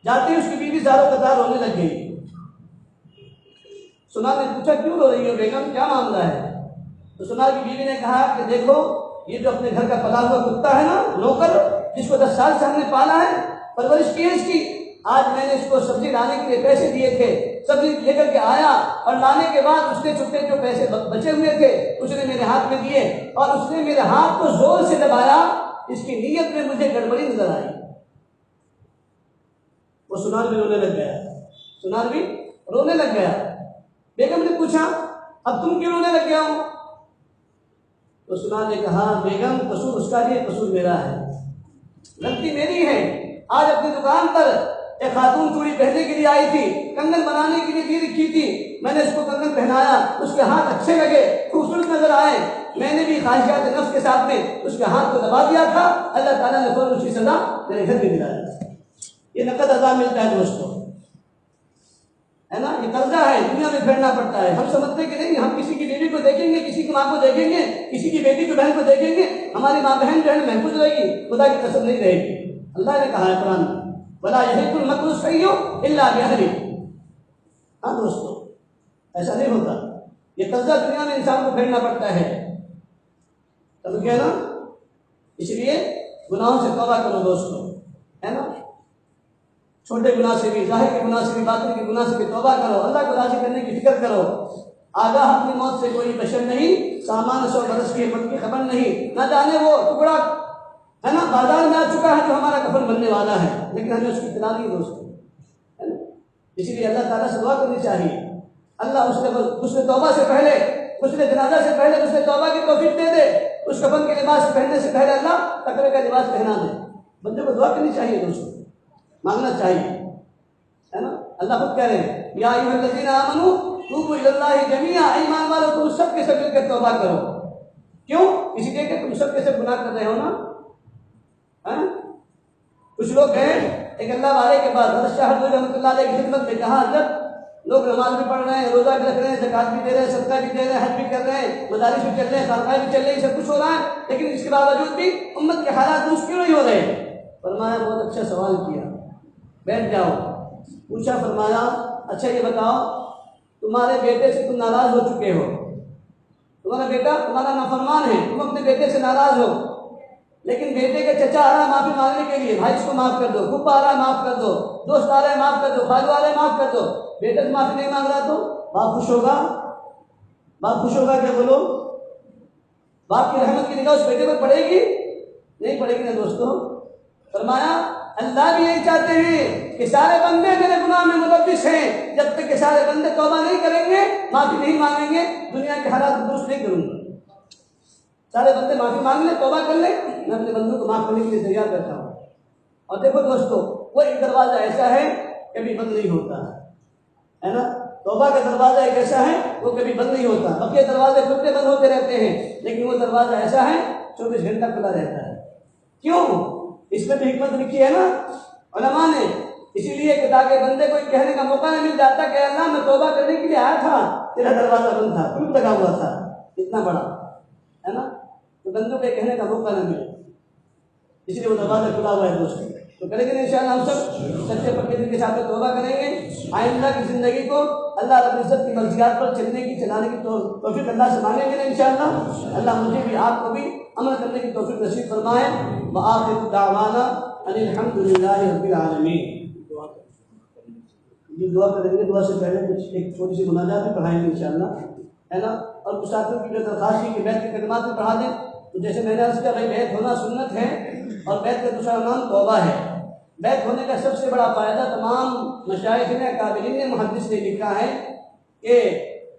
جاتے ہی اس کی بیوی زاروں قطار رونے لگ گئی۔ سنان نے پوچھا کیوں رو رہی ہو بیگم، کیا معاملہ ہے؟ تو سنان کی بیوی نے کہا کہ دیکھو یہ جو اپنے گھر کا پلا ہوا کتا ہے نا، نوکر، جس کو 10 سال سے ہم نے پالا ہے، پرورش کی ہے اس کی، آج میں نے اس کو سبزی لانے کے لیے پیسے دیے تھے، سبزی لے کر کے آیا اور لانے کے بعد اس نے چھپے جو پیسے بچے ہوئے تھے اس نے میرے ہاتھ میں دیے، اور اس نے میرے ہاتھ کو زور سے دبایا، اس کی نیت میں مجھے گڑبڑی نظر آئی۔ وہ سنان بھی رونے لگ گیا، سنان بھی رونے لگ گیا۔ بیگم نے پوچھا اب تم کیوں رونے لگ گیا ہو؟ تو سنان نے کہا بیگم قصور اس کا نہیں، قصور میرا ہے، غلطی میری ہے۔ آج اپنی دکان پر ایک خاتون چوڑی پہننے کے لیے آئی تھی، کنگن بنانے کے لیے دی رکھی تھی، میں نے اس کو کنگن پہنایا، اس کے ہاتھ اچھے لگے، خوبصورت نظر آئے، میں نے بھی خواہشات نفس کے ساتھ میں اس کے ہاتھ کو دبا دیا تھا، اللہ تعالیٰ نے فوراً اس کی سزا میرے گھر میں دلایا۔ یہ نقد عذاب ملتا ہے دوستوں، ہے نا، یہ قرضہ ہے، دنیا میں پھیرنا پڑتا ہے۔ ہم سمجھتے کہ نہیں ہم کسی کی بیوی کو دیکھیں گے، کسی کی ماں کو دیکھیں گے، کسی کی بیٹی کو بہن کو دیکھیں گے، ہماری ماں بہن جو ہے محفوظ رہے گی، خدا کی قسم نہیں رہے گی۔ اللہ نے کہا ہے قرآن میں وَلَا يَحِيقُ الْمَكْرُ السَّيِّئُ إِلَّا بِأَهْلِهِ۔ ہاں دوستو ایسا نہیں ہوتا، یہ قرضہ دنیا میں انسان کو پھیرنا پڑتا ہے، سمجھ گئے نا؟ اس لیے گناہوں سے توبہ کرو دوستو، ہے نا، چھوٹے گناہ سے بھی، ظاہر کے گناہ سے بھی، باطن کے گناہ سے بھی توبہ کرو، اللہ کو راضی کرنے کی فکر کرو۔ آگاہ اپنی موت سے کوئی بشر نہیں، سامان 100 برس کی حکمت کی خبر نہیں، نہ جانے وہ ٹکڑا ہے نا بازار میں آ چکا ہے جو ہمارا کفن بننے والا ہے، لیکن ہمیں اس کی اطلاع نہیں دوستوں، ہے نا۔ اسی لیے اللہ تعالیٰ سے دعا کرنی چاہیے، اللہ اس نے توبہ سے پہلے، اس نے جنازہ سے پہلے اس نے توبہ کی توفیق دے دے، اس کفن کے لباس پہننے سے پہلے اللہ تقوی کا لباس پہنا دے۔ بندے کو دعا کرنی چاہیے دوستوں، مانگنا چاہیے، ہے نا۔ اللہ خود کہہ رہے ہیں یا ایھا الذین آمنوا توبوا الی اللہ جمیعا، ایمان والو تم سب کے سب مل کر توبہ کرو۔ کیوں؟ اسی لیے کہ تم سب کے سب گناہ کر رہے ہو نا۔ کچھ لوگ ہیں ایک اللہ والے کے بعد حضرت شاہ رحمۃ اللہ علیہ کی خدمت میں کہا جب لوگ نماز بھی پڑھ رہے ہیں، روزہ بھی رکھ رہے ہیں، زکات بھی دے رہے ہیں، صدقہ بھی دے رہے ہیں، حج بھی کر رہے ہیں، مدارس بھی چل رہے ہیں، خانقاہیں بھی چل رہی ہیں، سب کچھ ہو رہا ہے، لیکن اس کے باوجود بھی امت کے حالات درست کیوں نہیں ہو رہے؟ فرمایا بہت اچھا سوال کیا، بیٹھ جاؤ۔ پوچھا، فرمایا اچھا یہ بتاؤ تمہارے بیٹے سے تم ناراض ہو چکے ہو، تمہارا بیٹا تمہارا نافرمان ہے، تم اپنے بیٹے سے ناراض ہو، لیکن بیٹے کے چچا آ رہا معافی مانگنے کے لیے، بھائی اس کو معاف کر دو، پھوپھا آ رہا معاف کر دو، دوست آ رہے معاف کر دو، خالو آ رہے معاف کر دو، بیٹے سے معافی نہیں مانگ رہا تو باپ خوش ہوگا؟ باپ خوش ہوگا کیا؟ بولو، باپ کی رحمت کی نگاہ اس بیٹے پر پڑے گی؟ نہیں پڑے گی نا دوستوں۔ فرمایا اللہ بھی یہی چاہتے ہیں کہ سارے بندے میرے گناہ میں ملوث ہیں، جب تک کہ سارے بندے توبہ نہیں کریں گے، معافی نہیں مانگیں گے، دنیا کے حالات درست نہیں کروں گا۔ سارے بندے معافی مانگ لیں، توبہ کر لیں، میں اپنے بندوں کو معاف کرنے کے لیے تیار کرتا ہوں۔ اور دیکھو دوستو وہ ایک دروازہ ایسا ہے کبھی بند نہیں ہوتا ہے نا، توبہ کا دروازہ ایک ایسا ہے وہ کبھی بند نہیں ہوتا، بقیہ دروازے کھلتے بند ہوتے رہتے ہیں، لیکن وہ دروازہ ایسا ہے 24 گھنٹہ کھلا رہتا ہے۔ کیوں؟ اس میں بھی حکمت لکھی ہے نا علماء نے اسی لیے کہ تاکہ بندے کو کہنے کا موقع نہ مل جاتا کہ اللہ میں توبہ کرنے کے لیے آیا تھا، تیرا دروازہ بند تھا، قلف لگا ہوا تھا اتنا بڑا، ہے نا، تو بندوں کو کہنے کا موقع نہ ملے، اس لیے وہ دروازہ کھلا ہوا ہے دوست۔ تو کریں گے انشاءاللہ ہم سب سچے پکے دل کے ساتھ توبہ کریں گے، آئندہ کی زندگی کو اللہ رب العزت کی مرضیات پر چلنے کی چلانے کی توفیق اللہ سے مانگیں گے انشاءاللہ۔ اللہ مجھے بھی آپ کو بھی عمل کرنے کی توفیق نصیب فرمائے۔ وآخر دعوانا ان الحمد للہ رب العالمین۔ یہ دعا کریں گے، دعا سے پہلے کچھ ایک چھوٹی سی مناجات بھی پڑھائیں گے انشاءاللہ، ہے نا، اور مسافر کی جو درخواست کی کہ بیت کے خدمات بھی پڑھا دیں۔ تو جیسے میں نے عرض کیا بھائی بیت ہونا سنت ہے، اور بیت کا دوسرا نام توبہ ہے۔ بیت ہونے کا سب سے بڑا فائدہ تمام مشائخ نے، اکابرین محدث نے لکھا ہے کہ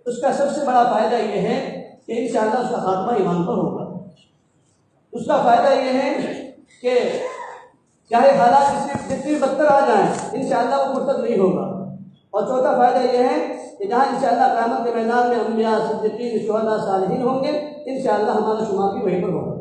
اس کا سب سے بڑا فائدہ یہ ہے کہ انشاءاللہ اس کا خاتمہ ایمان پر ہوگا۔ اس کا فائدہ یہ ہے کہ چاہے حالات جتنی بدتر آ جائیں انشاءاللہ وہ مرتد نہیں ہوگا۔ اور چوتھا فائدہ یہ ہے کہ جہاں انشاءاللہ قیامت کے میدان میں انبیاء، صدیقین، شہداء، صالحین ہوں گے، انشاءاللہ ہمارا شمار بھی وہیں پر ہوگا۔